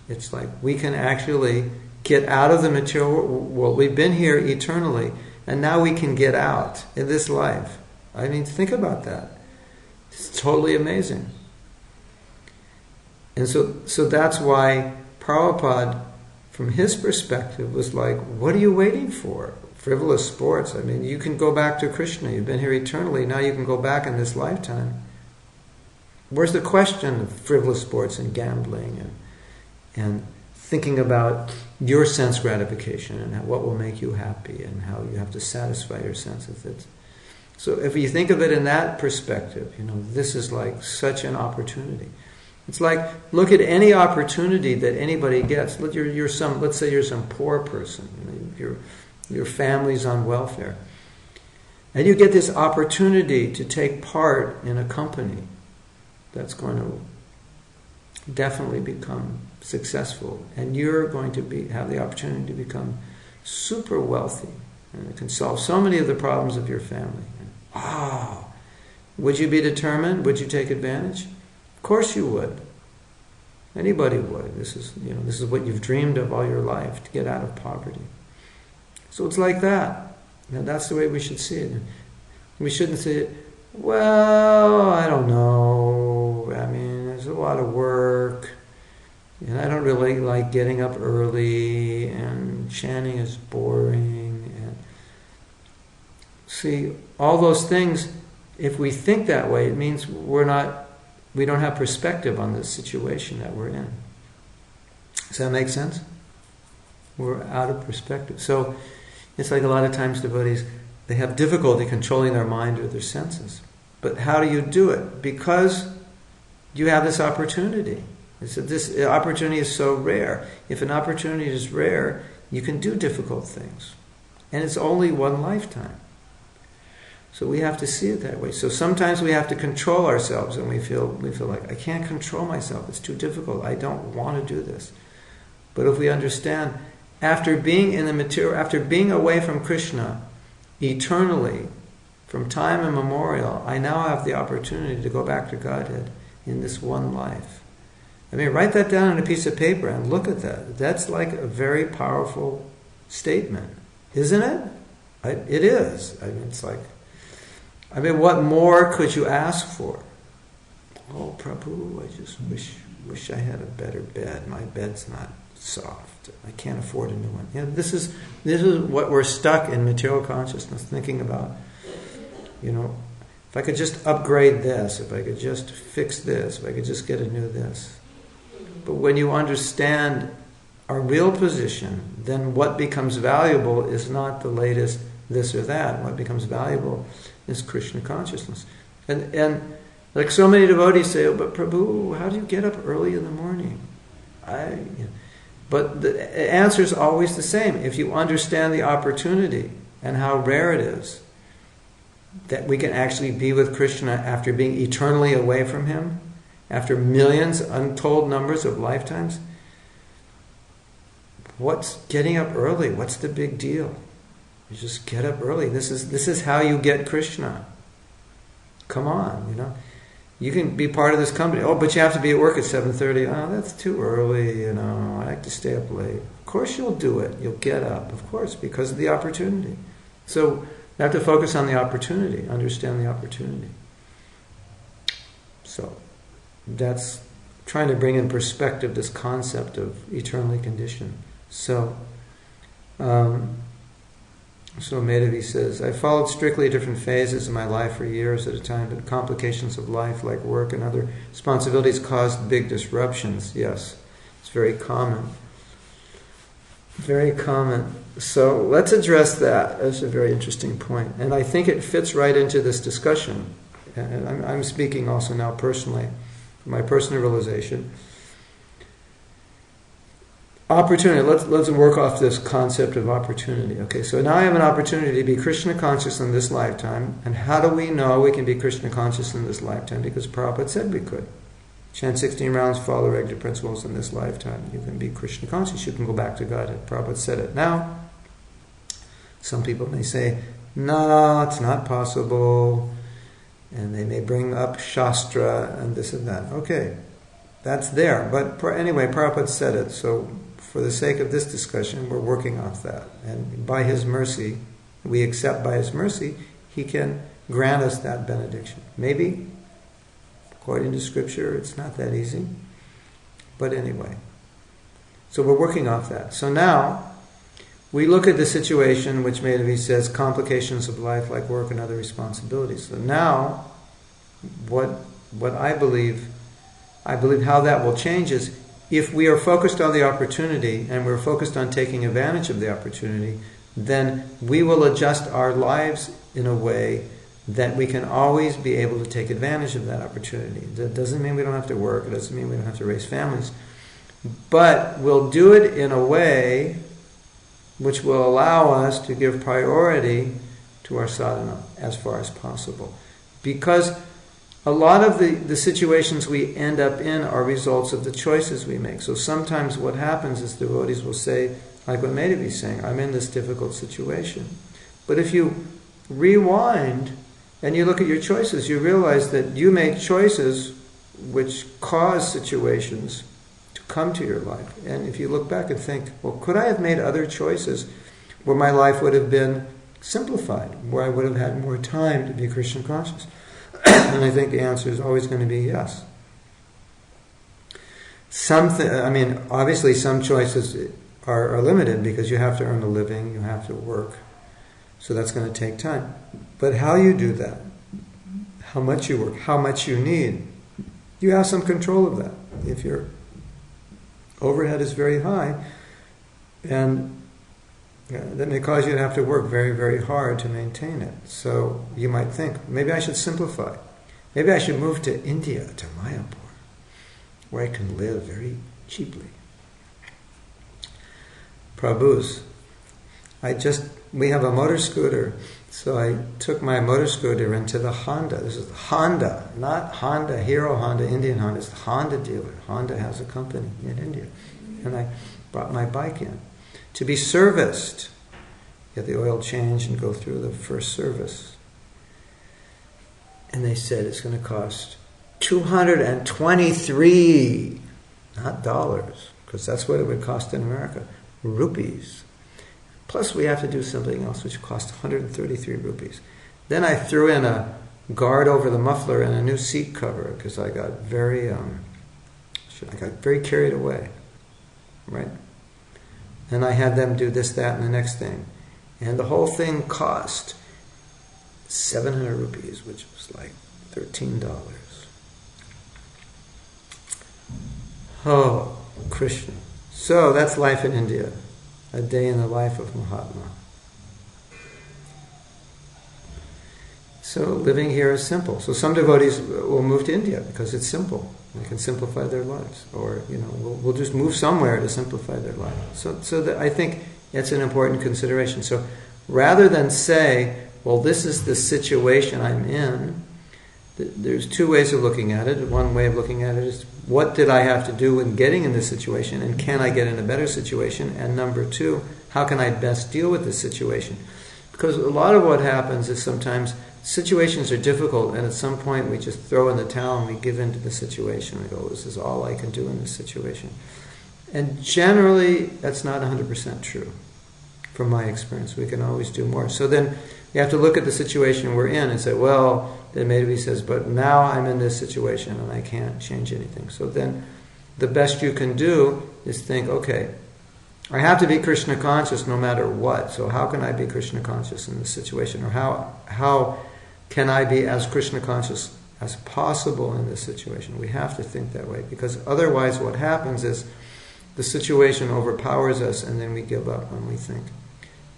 It's like we can actually get out of the material world. We've been here eternally, and now we can get out in this life. Think about that. It's totally amazing. And so that's why Prabhupada, from his perspective, was like, what are you waiting for? Frivolous sports. You can go back to Krishna. You've been here eternally. Now you can go back in this lifetime. Where's the question of frivolous sports and gambling and thinking about your sense gratification and what will make you happy and how you have to satisfy your senses? So if you think of it in that perspective, this is like such an opportunity. It's like, look at any opportunity that anybody gets. Let's say you're some poor person. Your family's on welfare. And you get this opportunity to take part in a company that's going to definitely become successful. And you're going to have the opportunity to become super wealthy. And it can solve so many of the problems of your family. Wow! Would you be determined? Would you take advantage? Of course you would. Anybody would. This is what you've dreamed of all your life, to get out of poverty. So it's like that. That's the way we should see it. We shouldn't say it, well, I don't know. There's a lot of work, and I don't really like getting up early, and chanting is boring. And see, all those things, if we think that way, it means we don't have perspective on the situation that we're in. Does that make sense? We're out of perspective. So it's like a lot of times devotees, they have difficulty controlling their mind or their senses. But how do you do it? Because you have this opportunity. This opportunity is so rare. If an opportunity is rare, you can do difficult things. And it's only one lifetime. So we have to see it that way. So sometimes we have to control ourselves, and we feel like, I can't control myself. It's too difficult. I don't want to do this. But if we understand, after being in the material, after being away from Krishna eternally, from time immemorial, I now have the opportunity to go back to Godhead in this one life. Write that down on a piece of paper and look at that. That's like a very powerful statement, isn't it? It is. It's like, what more could you ask for? Oh, Prabhu, I just wish I had a better bed. My bed's not soft. I can't afford a new one. This is what we're stuck in material consciousness, thinking about. If I could just upgrade this, if I could just fix this, if I could just get a new this. But when you understand our real position, then what becomes valuable is not the latest this or that. What becomes valuable is Krishna consciousness. And like so many devotees say, oh, but Prabhu, how do you get up early in the morning? But the answer is always the same. If you understand the opportunity and how rare it is, that we can actually be with Krishna after being eternally away from him, after millions, untold numbers of lifetimes. What's getting up early? What's the big deal? You just get up early. This is how you get Krishna. Come on, You can be part of this company. Oh, but you have to be at work at 7:30. Oh, that's too early, I like to stay up late. Of course you'll do it. You'll get up, of course, because of the opportunity. So you have to focus on the opportunity, understand the opportunity. So that's trying to bring in perspective this concept of eternally conditioned. So, So Madhavi says, I followed strictly different phases of my life for years at a time, but complications of life like work and other responsibilities caused big disruptions. Yes, it's very common. Very common. So let's address that. That's a very interesting point. And I think it fits right into this discussion. And I'm speaking also now personally, my personal realization. Opportunity. Let's work off this concept of opportunity. Okay, so now I have an opportunity to be Krishna conscious in this lifetime. And how do we know we can be Krishna conscious in this lifetime? Because Prabhupada said we could. Chant 16 rounds, follow regular principles in this lifetime. You can be Krishna conscious. You can go back to Godhead. Prabhupada said it. Now, some people may say, no, it's not possible. And they may bring up Shastra and this and that. Okay, that's there. But anyway, Prabhupada said it. So for the sake of this discussion, we're working off that. And by His mercy, we accept by His mercy, He can grant us that benediction. Maybe, according to Scripture, it's not that easy. But anyway. So we're working off that. So now, we look at the situation which Madhavi says, complications of life like work and other responsibilities. So now, what I believe how that will change is, if we are focused on the opportunity and we're focused on taking advantage of the opportunity, then we will adjust our lives in a way that we can always be able to take advantage of that opportunity. That doesn't mean we don't have to work. It doesn't mean we don't have to raise families. But we'll do it in a way which will allow us to give priority to our sadhana as far as possible. Because a lot of the situations we end up in are results of the choices we make. So sometimes what happens is devotees will say, like what Madhavi is saying, I'm in this difficult situation. But if you rewind and you look at your choices, you realize that you make choices which cause situations to come to your life. And if you look back and think, well, could I have made other choices where my life would have been simplified, where I would have had more time to be Krishna conscious? And I think the answer is always going to be yes. Obviously some choices are limited because you have to earn a living, you have to work. So that's going to take time. But how you do that, how much you work, how much you need, you have some control of that. If your overhead is very high, and that may cause you to have to work very, very hard to maintain it. So you might think, maybe I should simplify. Maybe I should move to India, to Mayapur, where I can live very cheaply. Prabhu's, we have a motor scooter, so I took my motor scooter into the Honda. This is Honda, not Honda, Hero Honda, Indian Honda. It's the Honda dealer. Honda has a company in India. And I brought my bike in to be serviced. Get the oil changed and go through the first service. And they said it's going to cost $223, not dollars, because that's what it would cost in America, rupees. Plus we have to do something else which cost 133 rupees. Then I threw in a guard over the muffler and a new seat cover because I got very carried away, right? And I had them do this, that, and the next thing. And the whole thing cost 700 rupees, which was like $13. Oh, Krishna. So that's life in India. A day in the life of Mahatma. So living here is simple. So some devotees will move to India because it's simple. They can simplify their lives. Or, we'll just move somewhere to simplify their life. So I think it's an important consideration. So rather than say, well, this is the situation I'm in, there's two ways of looking at it. One way of looking at it is, what did I have to do in getting in this situation, and can I get in a better situation? And number two, how can I best deal with this situation? Because a lot of what happens is sometimes situations are difficult, and at some point we just throw in the towel and we give in to the situation. We go, this is all I can do in this situation. And generally, that's not 100% true, from my experience. We can always do more. So then you have to look at the situation we're in and say, well, then maybe says, but now I'm in this situation and I can't change anything. So then the best you can do is think, okay, I have to be Krishna conscious no matter what. So how can I be Krishna conscious in this situation? Or how can I be as Krishna conscious as possible in this situation? We have to think that way, because otherwise what happens is the situation overpowers us and then we give up and we think,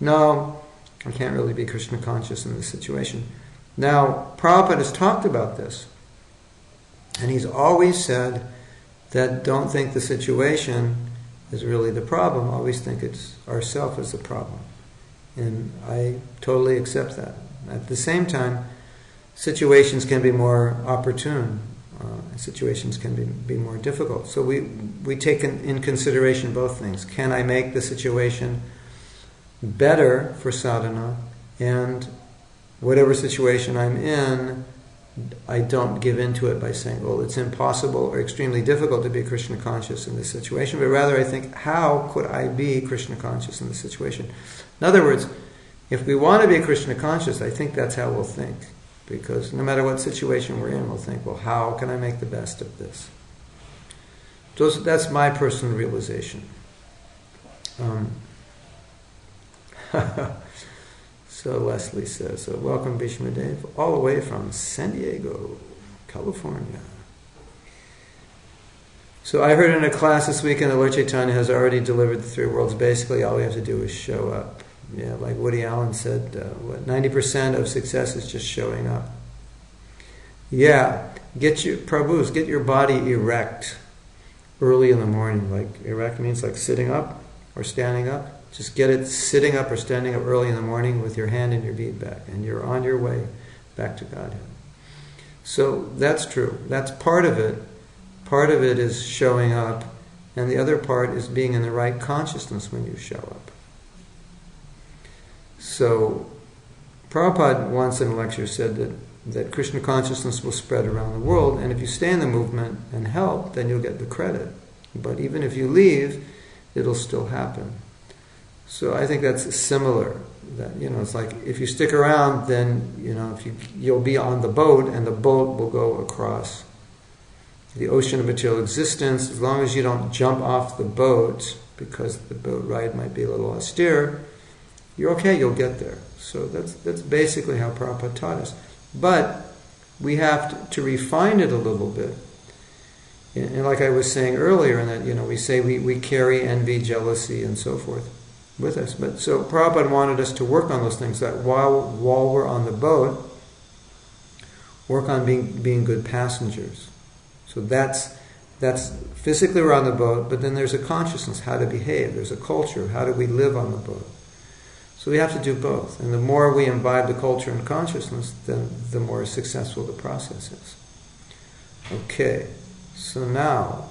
no, I can't really be Krishna conscious in this situation. Now, Prabhupada has talked about this, and he's always said that don't think the situation is really the problem, always think it's ourself as the problem. And I totally accept that. At the same time, situations can be more opportune, situations can be more difficult. So we take in consideration both things. Can I make the situation better for sadhana, and whatever situation I'm in, I don't give into it by saying, well, it's impossible or extremely difficult to be Krishna conscious in this situation, but rather I think, how could I be Krishna conscious in this situation? In other words, if we want to be Krishna conscious, I think that's how we'll think. Because no matter what situation we're in, we'll think, well, how can I make the best of this? So that's my personal realization. So Leslie says, so welcome Bhishma Dev, all the way from San Diego, California. So I heard in a class this weekend that Lord Chaitanya has already delivered the three worlds. Basically, all we have to do is show up. Yeah, like Woody Allen said, 90% of success is just showing up. Yeah, get your body erect early in the morning. Like erect means like sitting up or standing up. Just get it sitting up or standing up early in the morning with your hand in your bead bag, and you're on your way back to Godhead. So that's true. That's part of it. Part of it is showing up, and the other part is being in the right consciousness when you show up. So Prabhupada once in a lecture said that Krishna consciousness will spread around the world, and if you stay in the movement and help, then you'll get the credit. But even if you leave, it'll still happen. So I think that's similar. That it's like if you stick around, then you'll be on the boat, and the boat will go across the ocean of material existence. As long as you don't jump off the boat, because the boat ride might be a little austere, you're okay. You'll get there. So that's basically how Prabhupada taught us. But we have to refine it a little bit. And like I was saying earlier, in that we say we carry envy, jealousy, and so forth with us. But so Prabhupada wanted us to work on those things, that while we're on the boat, work on being good passengers. So that's physically we're on the boat, but then there's a consciousness, how to behave. There's a culture, how do we live on the boat? So we have to do both. And the more we imbibe the culture and consciousness, then the more successful the process is. Okay, so now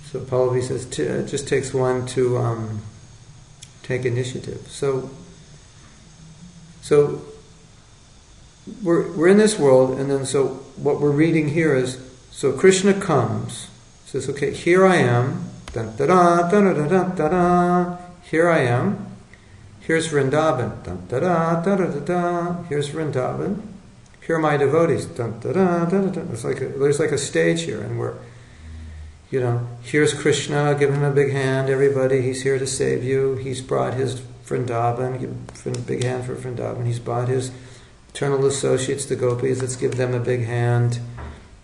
so Pallavi says, it just takes one to take initiative. So we're in this world, and then so what we're reading here is, so Krishna comes, says, okay, here I am, dun, da, da, da, da, da, da, da, here I am, here's Vrindavan, dun, da, da, da, da, da, da, here's Vrindavan, here are my devotees, dun, da, da, da, da, da. There's like a stage here, and we're, here's Krishna, give him a big hand, everybody, he's here to save you. He's brought his Vrindavan, give a big hand for Vrindavan. He's brought his eternal associates, the gopis, let's give them a big hand.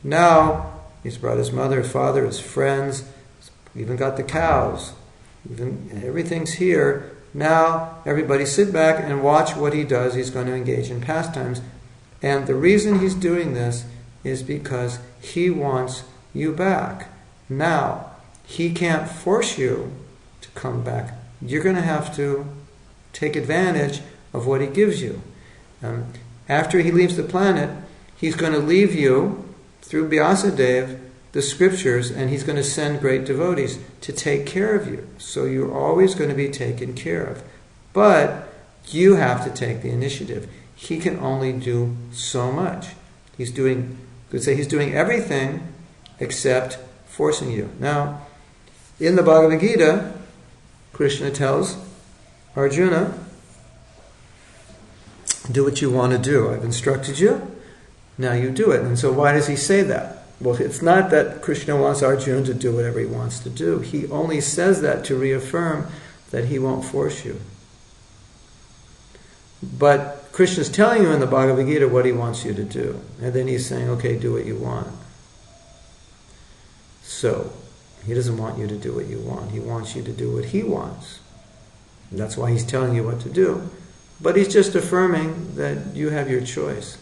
Now, he's brought his mother, father, his friends, even got the cows, everything's here. Now, everybody sit back and watch what he does. He's going to engage in pastimes. And the reason he's doing this is because he wants you back. Now, he can't force you to come back. You're going to have to take advantage of what he gives you. After he leaves the planet, he's going to leave you, through Vyasadeva, the scriptures, and he's going to send great devotees to take care of you. So you're always going to be taken care of. But you have to take the initiative. He can only do so much. He's doing everything except forcing you. Now, in the Bhagavad Gita, Krishna tells Arjuna, do what you want to do. I've instructed you, now you do it. And so why does he say that? Well, it's not that Krishna wants Arjuna to do whatever he wants to do. He only says that to reaffirm that he won't force you. But Krishna's telling you in the Bhagavad Gita what he wants you to do. And then he's saying, okay, do what you want. So, he doesn't want you to do what you want. He wants you to do what he wants. And that's why he's telling you what to do. But he's just affirming that you have your choice.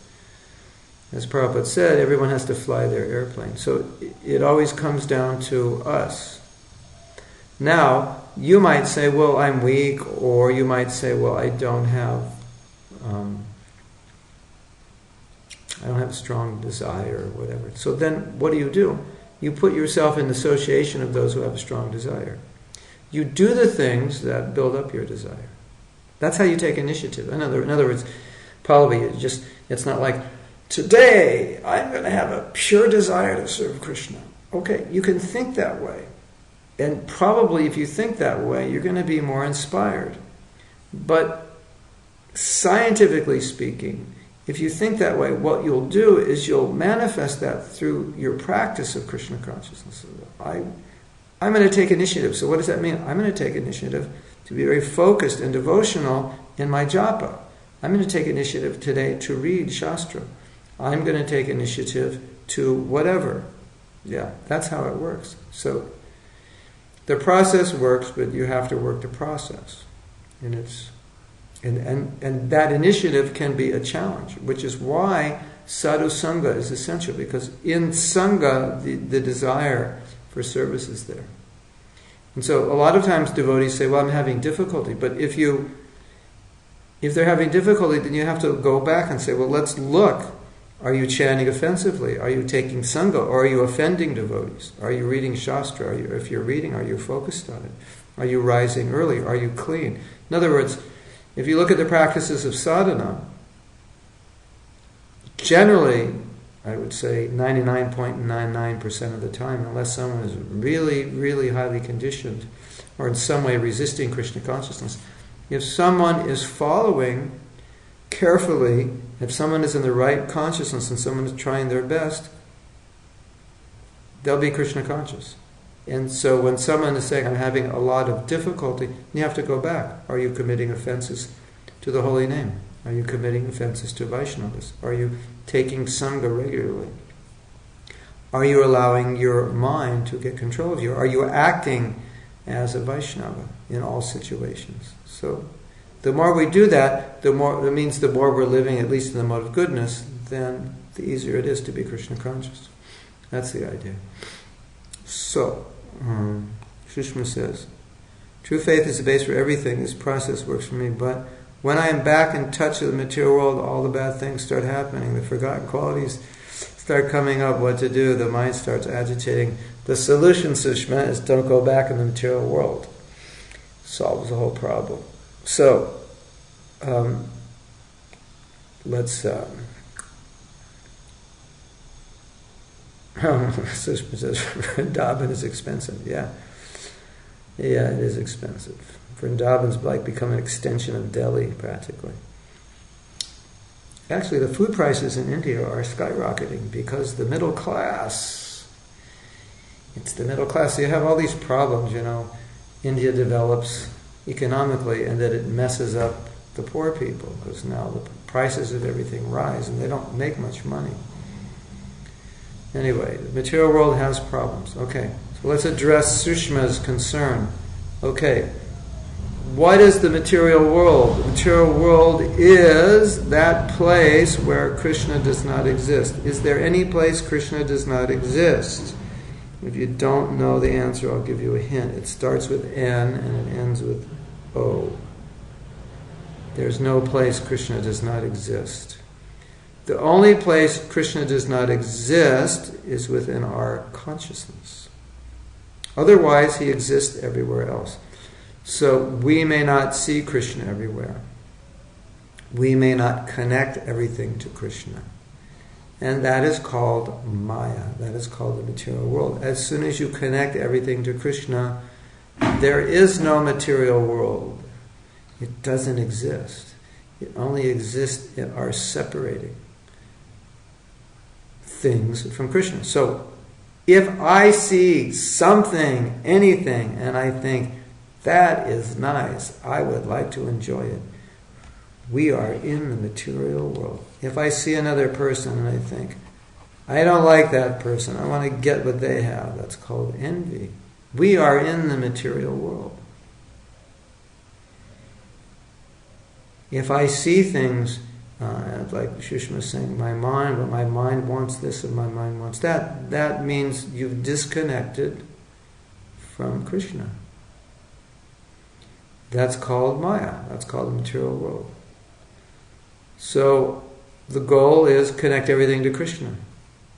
As Prabhupada said, everyone has to fly their airplane. So it always comes down to us. Now, you might say, well, I'm weak, or you might say, well, I don't have a strong desire, or whatever. So then, what do? You put yourself in association of those who have a strong desire. You do the things that build up your desire. That's how you take initiative. In other words, probably it's not like, today I'm going to have a pure desire to serve Krishna. Okay, you can think that way. And probably if you think that way, you're going to be more inspired. But scientifically speaking, if you think that way, what you'll do is you'll manifest that through your practice of Krishna consciousness. I'm going to take initiative. So what does that mean? I'm going to take initiative to be very focused and devotional in my japa. I'm going to take initiative today to read Shastra. I'm going to take initiative to whatever. Yeah, that's how it works. So the process works, but you have to work the process. And that initiative can be a challenge, which is why sadhu sangha is essential, because in sangha the desire for service is there. And so a lot of times devotees say, well, I'm having difficulty. But if they're having difficulty, then you have to go back and say, well, let's look. Are you chanting offensively? Are you taking sangha? Or are you offending devotees? Are you reading Shastra? If you're reading, are you focused on it? Are you rising early? Are you clean? In other words, if you look at the practices of sadhana, generally, I would say 99.99% of the time, unless someone is really, really highly conditioned or in some way resisting Krishna consciousness, if someone is following carefully, if someone is in the right consciousness and someone is trying their best, they'll be Krishna conscious. And so when someone is saying, I'm having a lot of difficulty, you have to go back. Are you committing offenses to the holy name? Are you committing offenses to Vaishnavas? Are you taking sangha regularly? Are you allowing your mind to get control of you? Are you acting as a Vaishnava in all situations? So the more we do that, the more we're living, at least in the mode of goodness, then the easier it is to be Krishna conscious. That's the idea. So, Shushma says, true faith is the base for everything. This process works for me, but when I am back in touch with the material world, all the bad things start happening. The forgotten qualities start coming up, what to do. The mind starts agitating. The solution, Sushma, is don't go back in the material world. Solves the whole problem. So, let's... Sushma says, Vrindavan is expensive. Yeah, it is expensive. Vrindavan's like become an extension of Delhi, practically. Actually, the food prices in India are skyrocketing because the middle class, it's the middle class. So you have all these problems, India develops economically and then it messes up the poor people because now the prices of everything rise and they don't make much money. Anyway, the material world has problems. Okay, so let's address Sushma's concern. Okay, what is the material world? The material world is that place where Krishna does not exist. Is there any place Krishna does not exist? If you don't know the answer, I'll give you a hint. It starts with N and it ends with O. There's no place Krishna does not exist. The only place Krishna does not exist is within our consciousness. Otherwise, he exists everywhere else. So we may not see Krishna everywhere. We may not connect everything to Krishna. And that is called Maya. That is called the material world. As soon as you connect everything to Krishna, there is no material world. It doesn't exist. It only exists in our separating. things from Krishna. So if I see something, anything, and I think, that is nice, I would like to enjoy it, we are in the material world. If I see another person and I think, I don't like that person, I want to get what they have, that's called envy. We are in the material world. If I see things, like Shushma was saying, my mind wants this and my mind wants that, that means you've disconnected from Krishna. That's called Maya. That's called the material world. So the goal is connect everything to Krishna.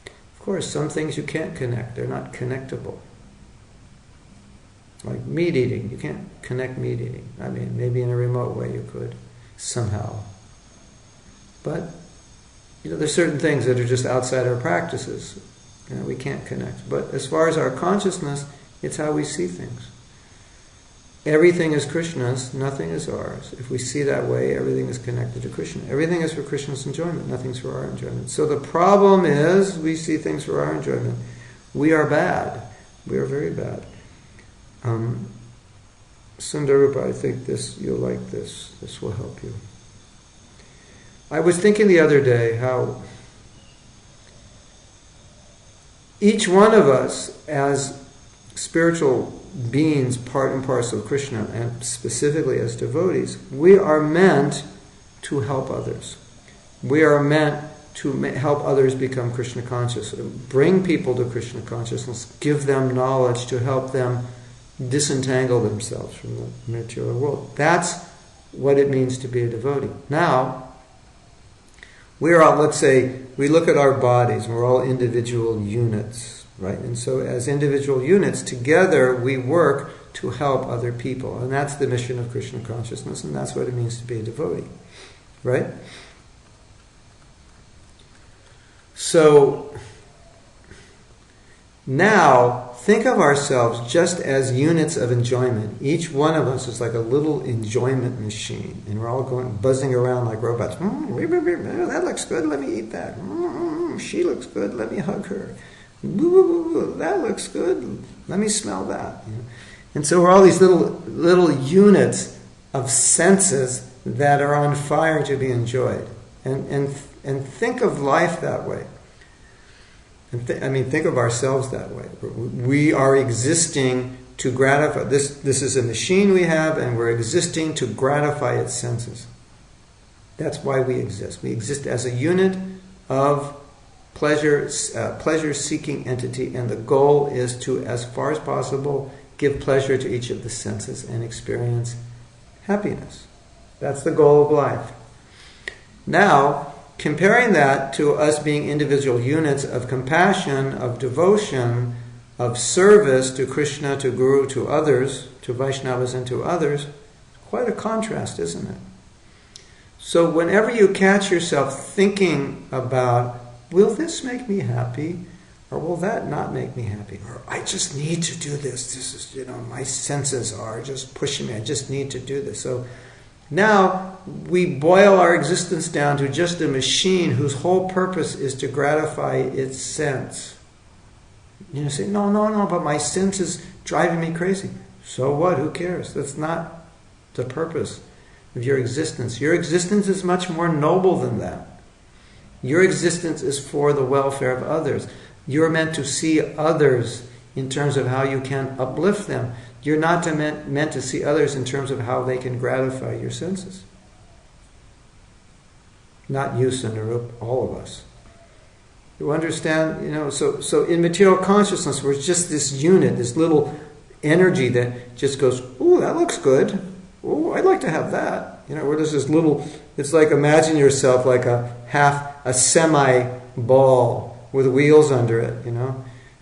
Of course, some things you can't connect. They're not connectable. Like meat eating. You can't connect meat eating. I mean, maybe in a remote way you could, somehow. But, there's certain things that are just outside our practices. We can't connect. But as far as our consciousness, it's how we see things. Everything is Krishna's, nothing is ours. If we see that way, everything is connected to Krishna. Everything is for Krishna's enjoyment, nothing's for our enjoyment. So the problem is, we see things for our enjoyment. We are bad. We are very bad. Sundarupa, I think you'll like this. This will help you. I was thinking the other day how each one of us, as spiritual beings, part and parcel of Krishna, and specifically as devotees, we are meant to help others. We are meant to help others become Krishna conscious, bring people to Krishna consciousness, give them knowledge to help them disentangle themselves from the material world. That's what it means to be a devotee. Now, we're all, let's say, we look at our bodies, we're all individual units, right? And so as individual units, together we work to help other people. And that's the mission of Krishna consciousness, and that's what it means to be a devotee, right? So, now, think of ourselves just as units of enjoyment. Each one of us is like a little enjoyment machine, and we're all going buzzing around like robots. That looks good, let me eat that. She looks good, let me hug her. That looks good, let me smell that. And so we're all these little units of senses that are on fire to be enjoyed. And think of life that way. And think of ourselves that way. We are existing to gratify. This is a machine we have, and we're existing to gratify its senses. That's why we exist. We exist as a unit of pleasure-seeking entity, and the goal is to, as far as possible, give pleasure to each of the senses and experience happiness. That's the goal of life. Now, comparing that to us being individual units of compassion, of devotion, of service to Krishna, to Guru, to others, to Vaishnavas and to others, quite a contrast, isn't it? So whenever you catch yourself thinking about, will this make me happy? Or will that not make me happy? Or I just need to do this. This is, my senses are just pushing me. I just need to do this. So now we boil our existence down to just a machine whose whole purpose is to gratify its sense. You say, no, but my sense is driving me crazy. So what? Who cares? That's not the purpose of your existence. Your existence is much more noble than that. Your existence is for the welfare of others. You're meant to see others in terms of how you can uplift them. You're not meant to see others in terms of how they can gratify your senses. Not you, Sundarup, all of us. You understand? So in material consciousness, we're just this unit, this little energy that just goes, ooh, that looks good. Ooh, I'd like to have that. Where there's this little, it's like, imagine yourself like a semi-ball with wheels under it,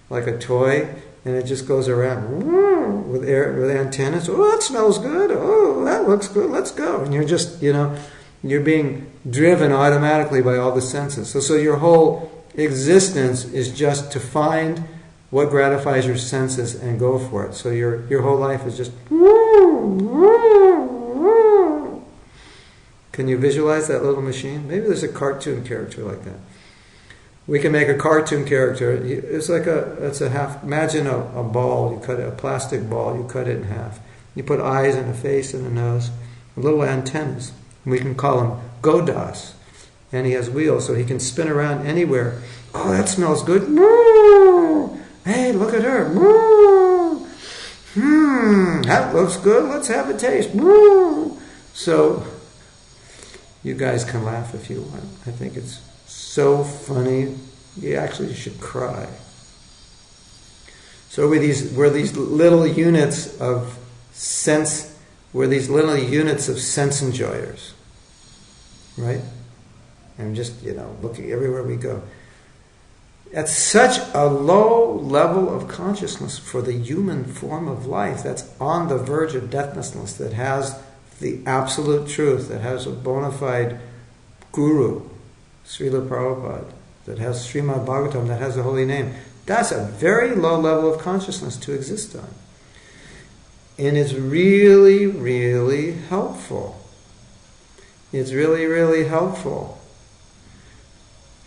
like a toy. And it just goes around with antennas. Oh, that smells good. Oh, that looks good. Let's go. And you're just, you're being driven automatically by all the senses. So your whole existence is just to find what gratifies your senses and go for it. So your whole life is just. Can you visualize that little machine? Maybe there's a cartoon character like that. We can make a cartoon character. It's a half. Imagine a ball. You cut a plastic ball. You cut it in half. You put eyes and a face and a nose, little antennas. We can call him Godas, and he has wheels, so he can spin around anywhere. Oh, that smells good. Moo! Hey, look at her. Moo! That looks good. Let's have a taste. Moo! So, you guys can laugh if you want. I think it's so funny, you actually should cry. So we're these little units of sense. We're these little units of sense enjoyers, right? And just looking everywhere we go. At such a low level of consciousness for the human form of life that's on the verge of deathlessness, that has the absolute truth, that has a bona fide guru, Srila Prabhupada, that has Srimad Bhagavatam, that has the holy name. That's a very low level of consciousness to exist on. And it's really, really helpful. It's really, really helpful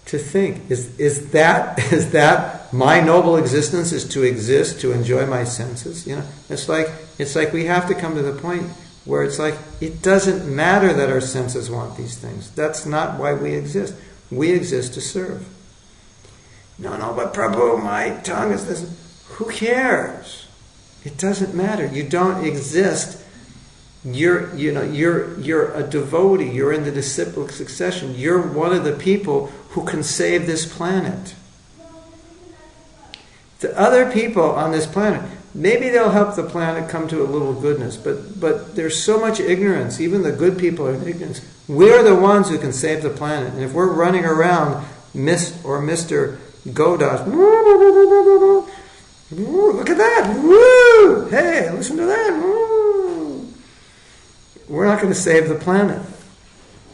to think, is that my noble existence is to exist, to enjoy my senses? It's like we have to come to the point where it's like, it doesn't matter that our senses want these things. That's not why we exist. We exist to serve. No, but Prabhu, my tongue is this. Who cares? It doesn't matter. You don't exist. You're a devotee. You're in the disciplic succession. You're one of the people who can save this planet. The other people on this planet, maybe they'll help the planet come to a little goodness, but there's so much ignorance. Even the good people are in ignorance. We're the ones who can save the planet. And if we're running around Mr. Godas, look at that, woo! Hey, listen to that, woo! We're not going to save the planet.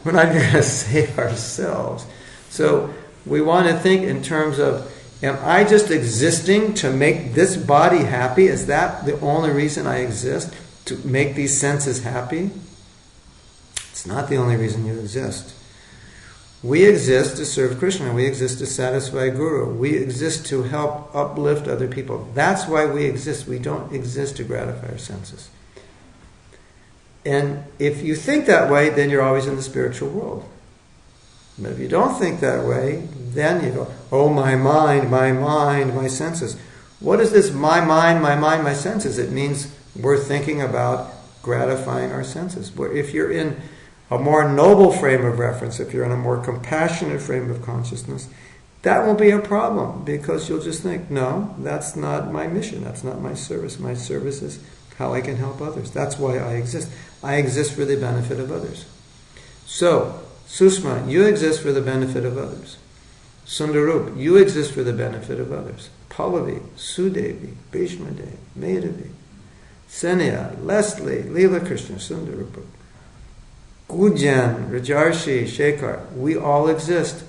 We're not going to save ourselves. So we want to think in terms of, am I just existing to make this body happy? Is that the only reason I exist? To make these senses happy? It's not the only reason you exist. We exist to serve Krishna. We exist to satisfy Guru. We exist to help uplift other people. That's why we exist. We don't exist to gratify our senses. And if you think that way, then you're always in the spiritual world. But if you don't think that way, then you go, oh, my mind, my senses. What is this my mind, my senses? It means we're thinking about gratifying our senses. If you're in a more noble frame of reference, if you're in a more compassionate frame of consciousness, that won't be a problem, because you'll just think, no, that's not my mission, that's not my service. My service is how I can help others. That's why I exist. I exist for the benefit of others. So, Susma, you exist for the benefit of others. Sundarup, you exist for the benefit of others. Pallavi, Sudevi, Bhishmadev, Madhavi, Senya, Leslie, Leela Krishna, Sundarupa, Gujan, Rajarshi, Shekhar, we all exist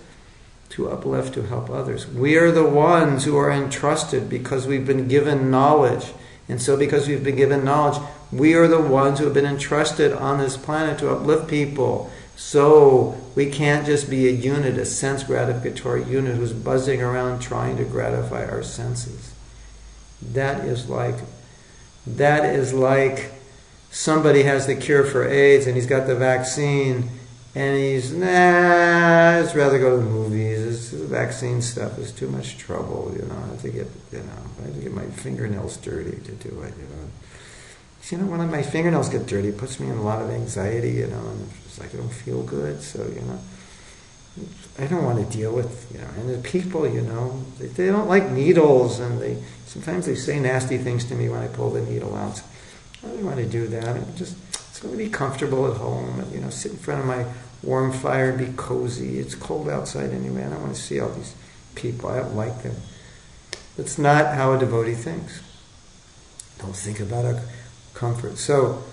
to uplift, to help others. We are the ones who are entrusted because we've been given knowledge. And so because we've been given knowledge, we are the ones who have been entrusted on this planet to uplift people. So we can't just be a unit, a sense gratificatory unit who's buzzing around trying to gratify our senses. That is like somebody has the cure for AIDS and he's got the vaccine and he's, I'd rather go to the movies. This vaccine stuff is too much trouble, I have to get my fingernails dirty to do it, when my fingernails get dirty, it puts me in a lot of anxiety, and it's like I don't feel good, so, I don't want to deal with, and the people, they don't like needles, and sometimes they say nasty things to me when I pull the needle out. So I don't want to do that. It's going to be comfortable at home, and, sit in front of my warm fire and be cozy. It's cold outside anyway. I don't want to see all these people. I don't like them. That's not how a devotee thinks. Don't think about our comfort. So,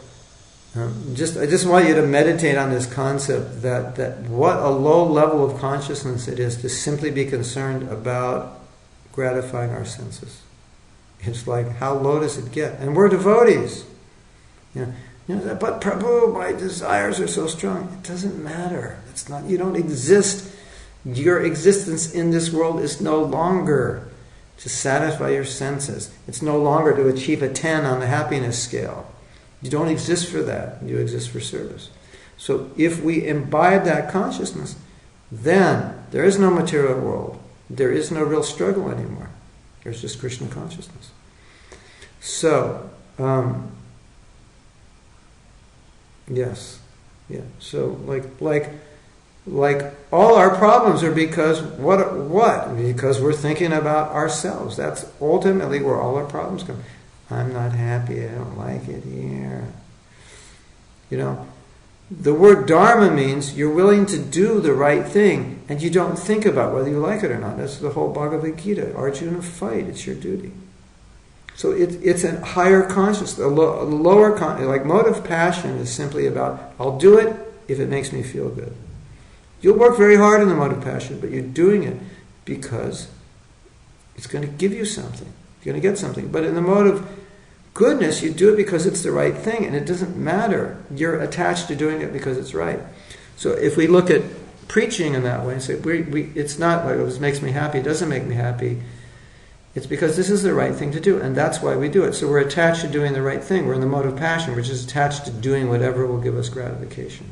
I just want you to meditate on this concept that what a low level of consciousness it is to simply be concerned about gratifying our senses. It's like, how low does it get? And we're devotees. But Prabhu, my desires are so strong. It doesn't matter. It's not. You don't exist Your existence in this world is no longer to satisfy your senses. It's no longer to achieve a 10 on the happiness scale. You don't exist for that. You exist for service. So if we imbibe that consciousness, then there is no material world. There is no real struggle anymore. There's just Krishna consciousness. So, yes. Yeah. So like all our problems are because what? Because we're thinking about ourselves. That's ultimately where all our problems come. I'm not happy. I don't like it here. The word dharma means you're willing to do the right thing and you don't think about whether you like it or not. That's the whole Bhagavad Gita. Arjuna, fight. It's your duty. So it's a higher consciousness, a lower like motive passion is simply about, I'll do it if it makes me feel good. You'll work very hard in the motive passion, but you're doing it because it's going to give you something. You're going to get something. But in the motive goodness, you do it because it's the right thing, and it doesn't matter. You're attached to doing it because it's right. So if we look at preaching in that way and say, it's not like it makes me happy, it doesn't make me happy, it's because this is the right thing to do, and that's why we do it. So we're attached to doing the right thing. We're in the mode of passion. We're just attached to doing whatever will give us gratification.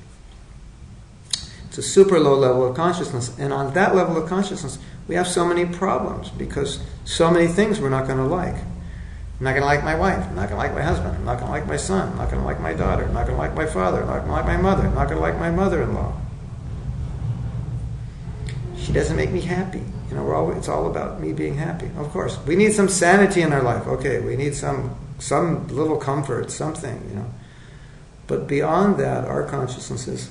It's a super low level of consciousness, and on that level of consciousness, we have so many problems because so many things we're not going to like. I'm not going to like my wife. I'm not going to like my husband. I'm not going to like my son. I'm not going to like my daughter. I'm not going to like my father. I'm not going to like my mother. I'm not going to like my mother-in-law. She doesn't make me happy. It's all about me being happy. Of course, we need some sanity in our life. Okay, we need some little comfort, something, But beyond that, our consciousness is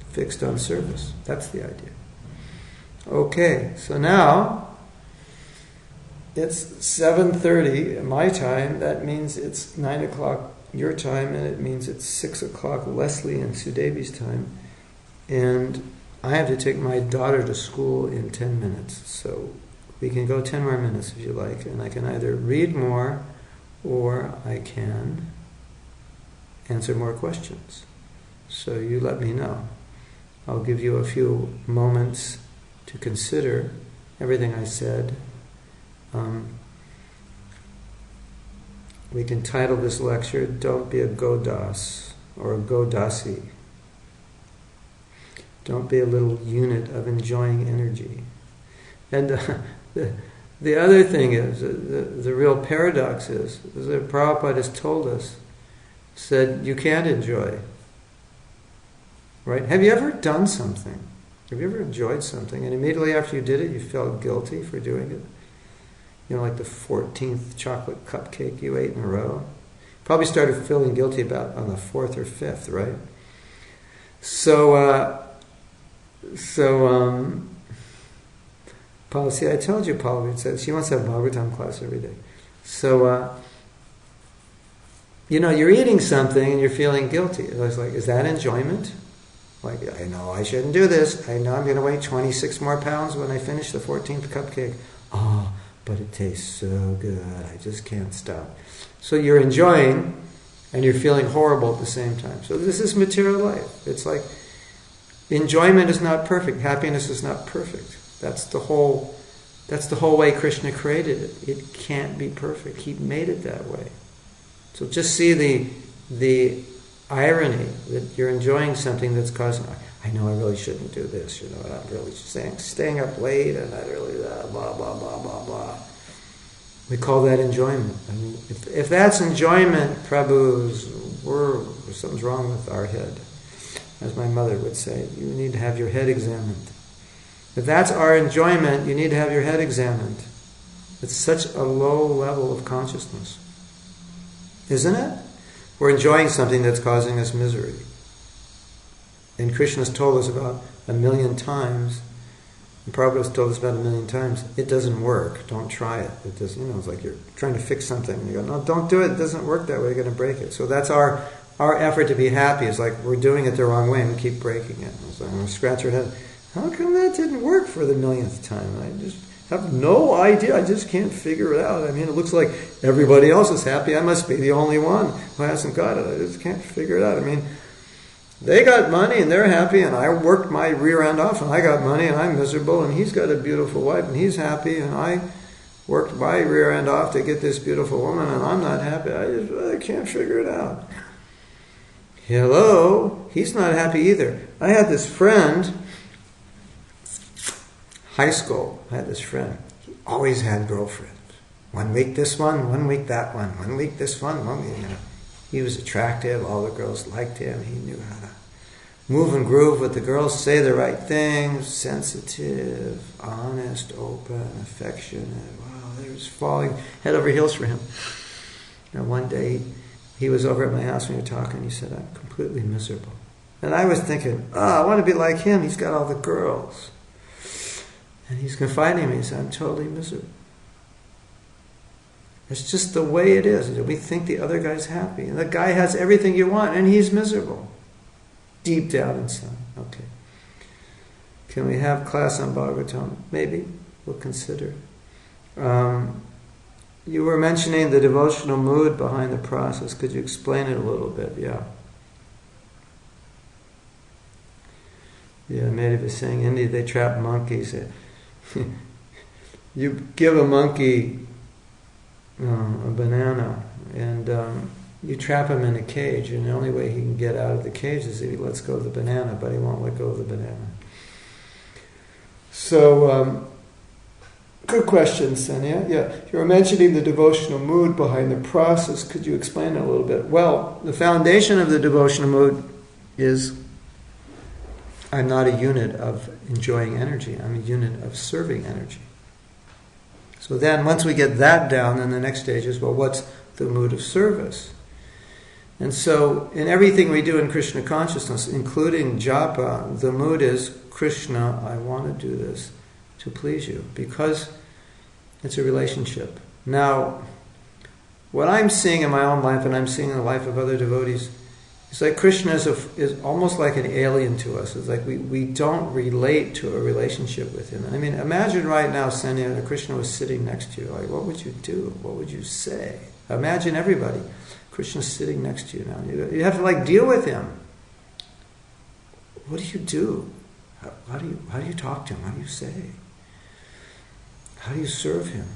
fixed on service. That's the idea. Okay, so now it's 7:30 my time. That means it's 9 o'clock your time, and it means it's 6 o'clock Leslie and Sudevi's time. And I have to take my daughter to school in 10 minutes. So we can go 10 more minutes if you like. And I can either read more or I can answer more questions. So you let me know. I'll give you a few moments to consider everything I said. We can title this lecture, Don't Be a Godas or a Godasi. Don't be a little unit of enjoying energy. And the other thing is, the real paradox is that Prabhupada has told us, said, you can't enjoy. Right? Have you ever done something? Have you ever enjoyed something? And immediately after you did it, you felt guilty for doing it? Like the 14th chocolate cupcake you ate in a row. Probably started feeling guilty about on the 4th or 5th, right? Paula, see, I told you Paula said she wants to have Bhagavatam class every day. So, you're eating something and you're feeling guilty. I was like, is that enjoyment? Like, I know I shouldn't do this. I know I'm going to weigh 26 more pounds when I finish the 14th cupcake. Oh, but it tastes so good. I just can't stop. So you're enjoying and you're feeling horrible at the same time. So this is material life. It's like enjoyment is not perfect. Happiness is not perfect. That's the whole way Krishna created it. It can't be perfect. He made it that way. So just see the irony that you're enjoying something that's causing, I know I really shouldn't do this, I'm really staying up late and I really blah, blah, blah, blah, blah. We call that enjoyment. I mean, if that's enjoyment, Prabhu, something's wrong with our head. As my mother would say, you need to have your head examined. If that's our enjoyment, you need to have your head examined. It's such a low level of consciousness. Isn't it? We're enjoying something that's causing us misery. And Krishna's told us about 1,000,000 times, and Prabhupada's told us about 1,000,000 times, it doesn't work. Don't try it. It does, it's like you're trying to fix something. And you go, no, don't do it. It doesn't work that way. You're going to break it. So that's our effort to be happy. It's like we're doing it the wrong way and we keep breaking it. So I'm going to scratch our head. How come that didn't work for the 1,000,000th time? I just have no idea. I just can't figure it out. I mean, it looks like everybody else is happy. I must be the only one who hasn't got it. I just can't figure it out. I mean, They got money and they're happy, and I worked my rear end off and I got money and I'm miserable, and he's got a beautiful wife and he's happy, and I worked my rear end off to get this beautiful woman and I'm not happy. I can't figure it out. Hello? He's not happy either. I had this friend, high school, I had this friend. He always had girlfriends. 1 week this one week that one. 1 week this one week, He was attractive, all the girls liked him, he knew how to move and groove with the girls, say the right things, sensitive, honest, open, affectionate. Wow, they was falling head over heels for him. And one day, he was over at my house when we were talking, he said, I'm completely miserable. And I was thinking, I want to be like him, he's got all the girls. And he's confiding in me, he said, I'm totally miserable. It's just the way it is. We think the other guy's happy. And the guy has everything you want, and he's miserable. Deep down inside. Okay. Can we have class on Bhagavatam? Maybe. We'll consider. You were mentioning the devotional mood behind the process. Could you explain it a little bit? Yeah. Yeah, Medha was saying, in India they trap monkeys. You give a monkey a banana, and you trap him in a cage, and the only way he can get out of the cage is if he lets go of the banana, but he won't let go of the banana. So, good question, Sanya. Yeah, you were mentioning the devotional mood behind the process. Could you explain it a little bit? Well, the foundation of the devotional mood is I'm not a unit of enjoying energy. I'm a unit of serving energy. So then, once we get that down, then the next stage is, well, what's the mood of service? And so, in everything we do in Krishna consciousness, including japa, the mood is, Krishna, I want to do this to please you, because it's a relationship. Now, what I'm seeing in my own life, and I'm seeing in the life of other devotees, it's like Krishna is almost like an alien to us. It's like we don't relate to a relationship with him. I mean, imagine right now, Sanya, and Krishna was sitting next to you. Like, what would you do? What would you say? Imagine everybody. Krishna's sitting next to you now. You have to deal with him. What do you do? How do you talk to him? What do you say? How do you serve him?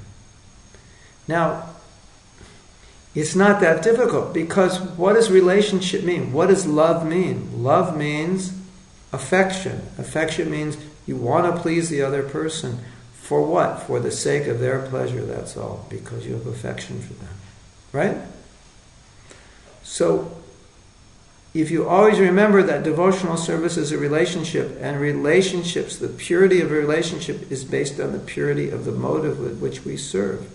Now, it's not that difficult, because what does relationship mean? What does love mean? Love means affection. Affection means you want to please the other person. For what? For the sake of their pleasure, that's all. Because you have affection for them. Right? So, if you always remember that devotional service is a relationship, and relationships, the purity of a relationship is based on the purity of the motive with which we serve.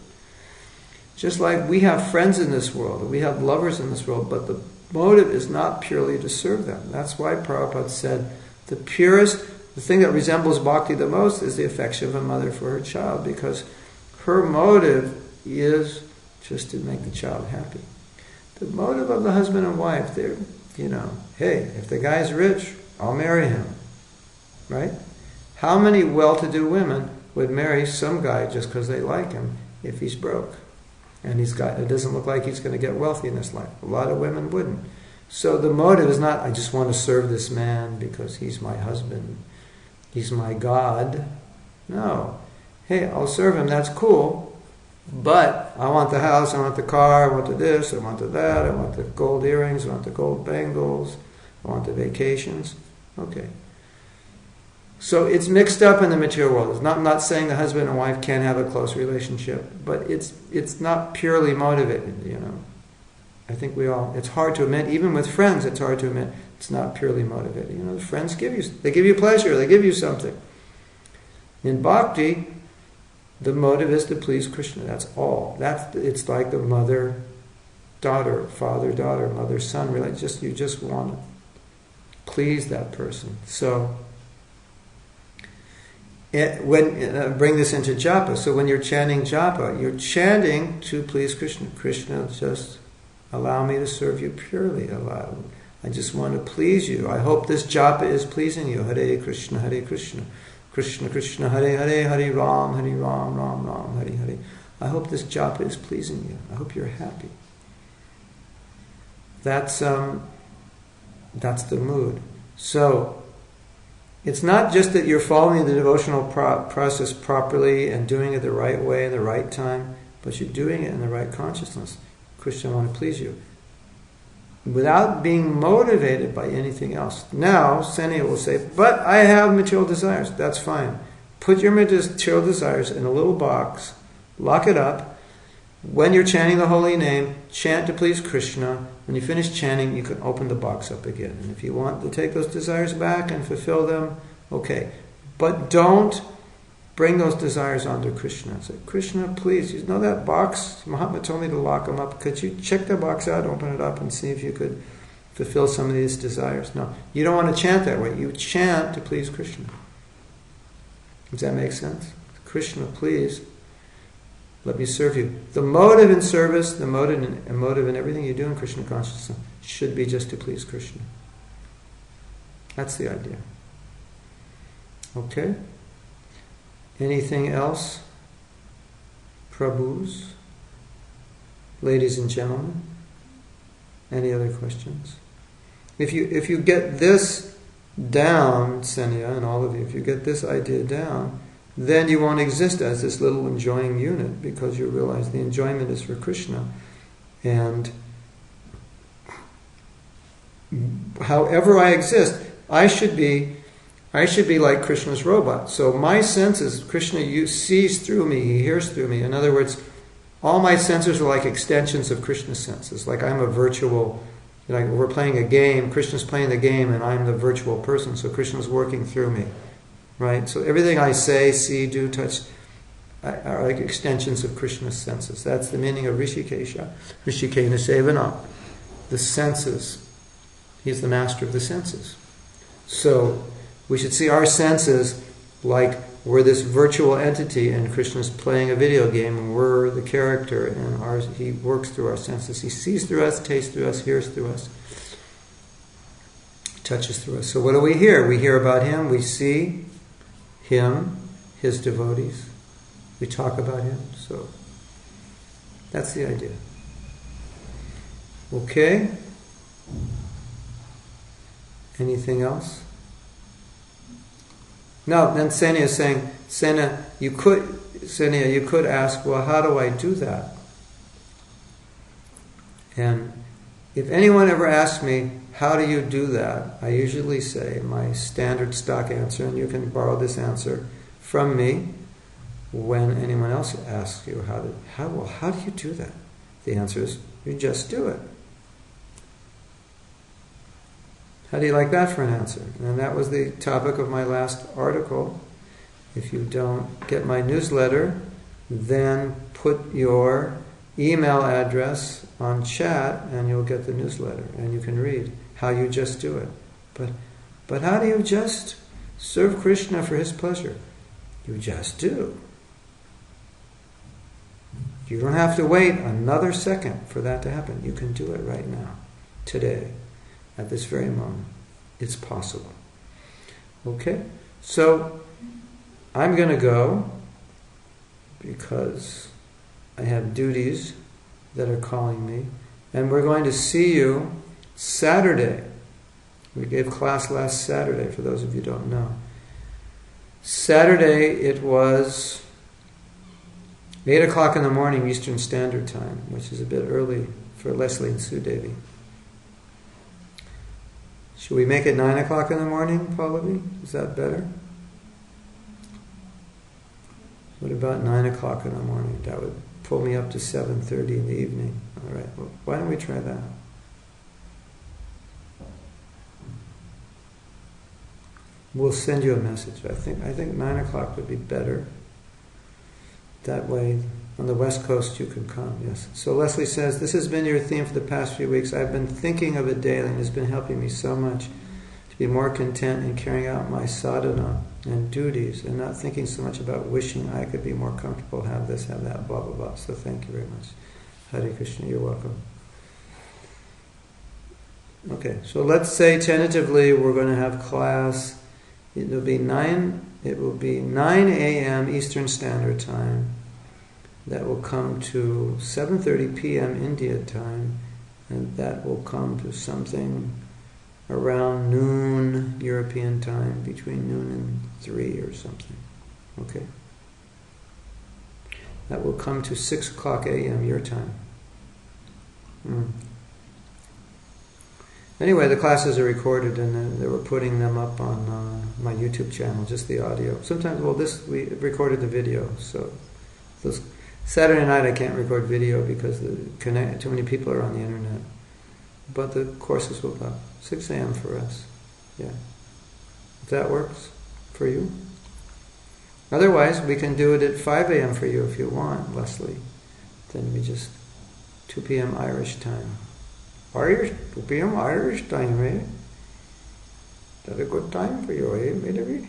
Just like we have friends in this world, we have lovers in this world, but the motive is not purely to serve them. That's why Prabhupada said the thing that resembles bhakti the most is the affection of a mother for her child, because her motive is just to make the child happy. The motive of the husband and wife, they're, hey, if the guy's rich, I'll marry him. Right? How many well-to-do women would marry some guy just because they like him if he's broke? And it doesn't look like he's going to get wealthy in this life. A lot of women wouldn't. So the motive is not, I just want to serve this man because he's my husband, he's my God. No. Hey, I'll serve him, that's cool, but I want the house, I want the car, I want the this, I want the that, I want the gold earrings, I want the gold bangles, I want the vacations. Okay. So it's mixed up in the material world. I'm not saying the husband and wife can't have a close relationship, but it's not purely motivated, I think it's hard to admit, even with friends, it's hard to admit it's not purely motivated. The friends give you pleasure, they give you something. In bhakti, the motive is to please Krishna, that's all. It's like the mother-daughter, father-daughter, mother-son relationship. You just want to please that person. So, bring this into japa. So when you're chanting japa, you're chanting to please Krishna. Krishna, just allow me to serve you purely. I just want to please you. I hope this japa is pleasing you. Hare Krishna, Hare Krishna. Krishna Krishna, Hare Hare, Hare Ram, Ram Ram, Hare Hare. I hope this japa is pleasing you. I hope you're happy. That's That's the mood. So, it's not just that you're following the devotional process properly and doing it the right way, the right time, but you're doing it in the right consciousness. Krishna, I want to please you. Without being motivated by anything else. Now, Senya will say, but I have material desires. That's fine. Put your material desires in a little box, lock it up. When you're chanting the holy name, chant to please Krishna. When you finish chanting, you can open the box up again. And if you want to take those desires back and fulfill them, okay. But don't bring those desires onto Krishna. Say, Krishna, please, you know that box? Mahatma told me to lock them up. Could you check the box out, open it up, and see if you could fulfill some of these desires? No, you don't want to chant that way. You chant to please Krishna. Does that make sense? Krishna, please, let me serve you. The motive in service, the motive in everything you do in Krishna consciousness should be just to please Krishna. That's the idea. Okay? Anything else? Prabhus? Ladies and gentlemen? Any other questions? If you get this down, Senya and all of you, if you get this idea down, then you won't exist as this little enjoying unit, because you realize the enjoyment is for Krishna. And however I exist, I should be like Krishna's robot. So my senses, Krishna sees through me, he hears through me. In other words, all my senses are like extensions of Krishna's senses. Like I'm a virtual, like we're playing a game, Krishna's playing the game and I'm the virtual person, so Krishna's working through me. Right? So everything I say, see, do, touch are like extensions of Krishna's senses. That's the meaning of Rishikesha. Rishikena Sevana. The senses. He's the master of the senses. So we should see our senses like we're this virtual entity and Krishna's playing a video game and we're the character and he works through our senses. He sees through us, tastes through us, hears through us, touches through us. So what do we hear? We hear about him, we see him, his devotees. We talk about him. So that's the idea. Okay? Anything else? No, then Senya is saying, Senya, you could ask, well, how do I do that? And if anyone ever asks me, how do you do that? I usually say my standard stock answer, and you can borrow this answer from me when anyone else asks you, how do you do that? The answer is, you just do it. How do you like that for an answer? And that was the topic of my last article. If you don't get my newsletter, then put your email address on chat and you'll get the newsletter and you can read how you just do it. But how do you just serve Krishna for his pleasure? You just do. You don't have to wait another second for that to happen. You can do it right now, today, at this very moment. It's possible. Okay? So, I'm going to go because I have duties that are calling me. And we're going to see you Saturday. We gave class last Saturday, for those of you who don't know. Saturday, it was 8 o'clock in the morning Eastern Standard Time, which is a bit early for Leslie and Sue Devi. Should we make it 9 o'clock in the morning, Pallavi? Is that better? What about 9 o'clock in the morning? That would pull me up to 7:30 in the evening. All right, well, why don't we try that? We'll send you a message. I think 9 o'clock would be better. That way, on the West Coast, you can come, yes. So Leslie says, this has been your theme for the past few weeks. I've been thinking of it daily, and it's been helping me so much to be more content in carrying out my sadhana and duties, and not thinking so much about wishing I could be more comfortable, have this, have that, blah, blah, blah. So thank you very much. Hare Krishna, you're welcome. Okay, so let's say tentatively we're going to have class. It will be 9 a.m. Eastern Standard Time. That will come to 7:30 p.m. India time, and that will come to something around noon European time, between noon and 3 or something. Okay. That will come to 6 o'clock a.m. your time. Anyway, the classes are recorded, and they were putting them up on my YouTube channel, just the audio. Sometimes, we recorded the video, so this Saturday night I can't record video because too many people are on the internet. But the courses will go up 6 a.m. for us. Yeah. If that works for you. Otherwise, we can do it at 5 a.m. for you if you want, Leslie. Then we just 2 p.m. Irish time. 2 p.m. Irish time, eh? That's a good time for you, eh, maybe?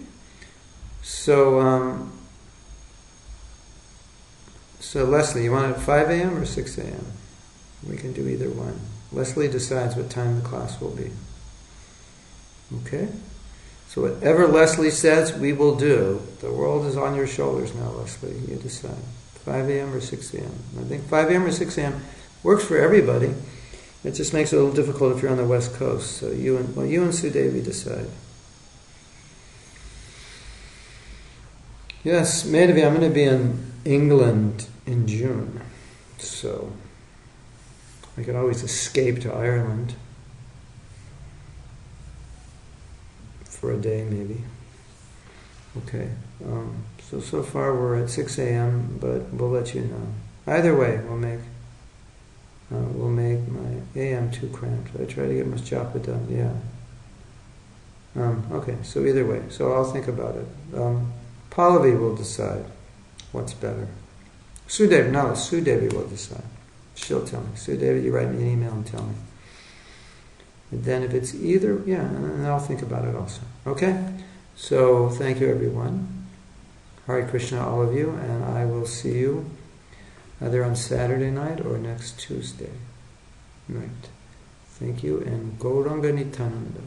So Leslie, you want it at 5 a.m. or 6 a.m.? We can do either one. Leslie decides what time the class will be. Okay? So whatever Leslie says, we will do. The world is on your shoulders now, Leslie. You decide. 5 a.m. or 6 a.m. I think 5 a.m. or 6 a.m. works for everybody. It just makes it a little difficult if you're on the West Coast. So you and Sudevi decide. Yes, Madhavi, I'm going to be in England in June. So I could always escape to Ireland for a day, maybe. Okay. So far we're at 6 a.m., but we'll let you know. Either way, we'll make my a.m. too cramped. I try to get much japa done. Yeah. Okay. So either way, so I'll think about it. Pallavi will decide what's better. Sudevi will decide. She'll tell me. Sudevi, you write me an email and tell me. And then if it's either, and I'll think about it also. Okay? So thank you, everyone. Hare Krishna, all of you, and I will see you either on Saturday night or next Tuesday. Right. Thank you, and Gauranga Nityananda.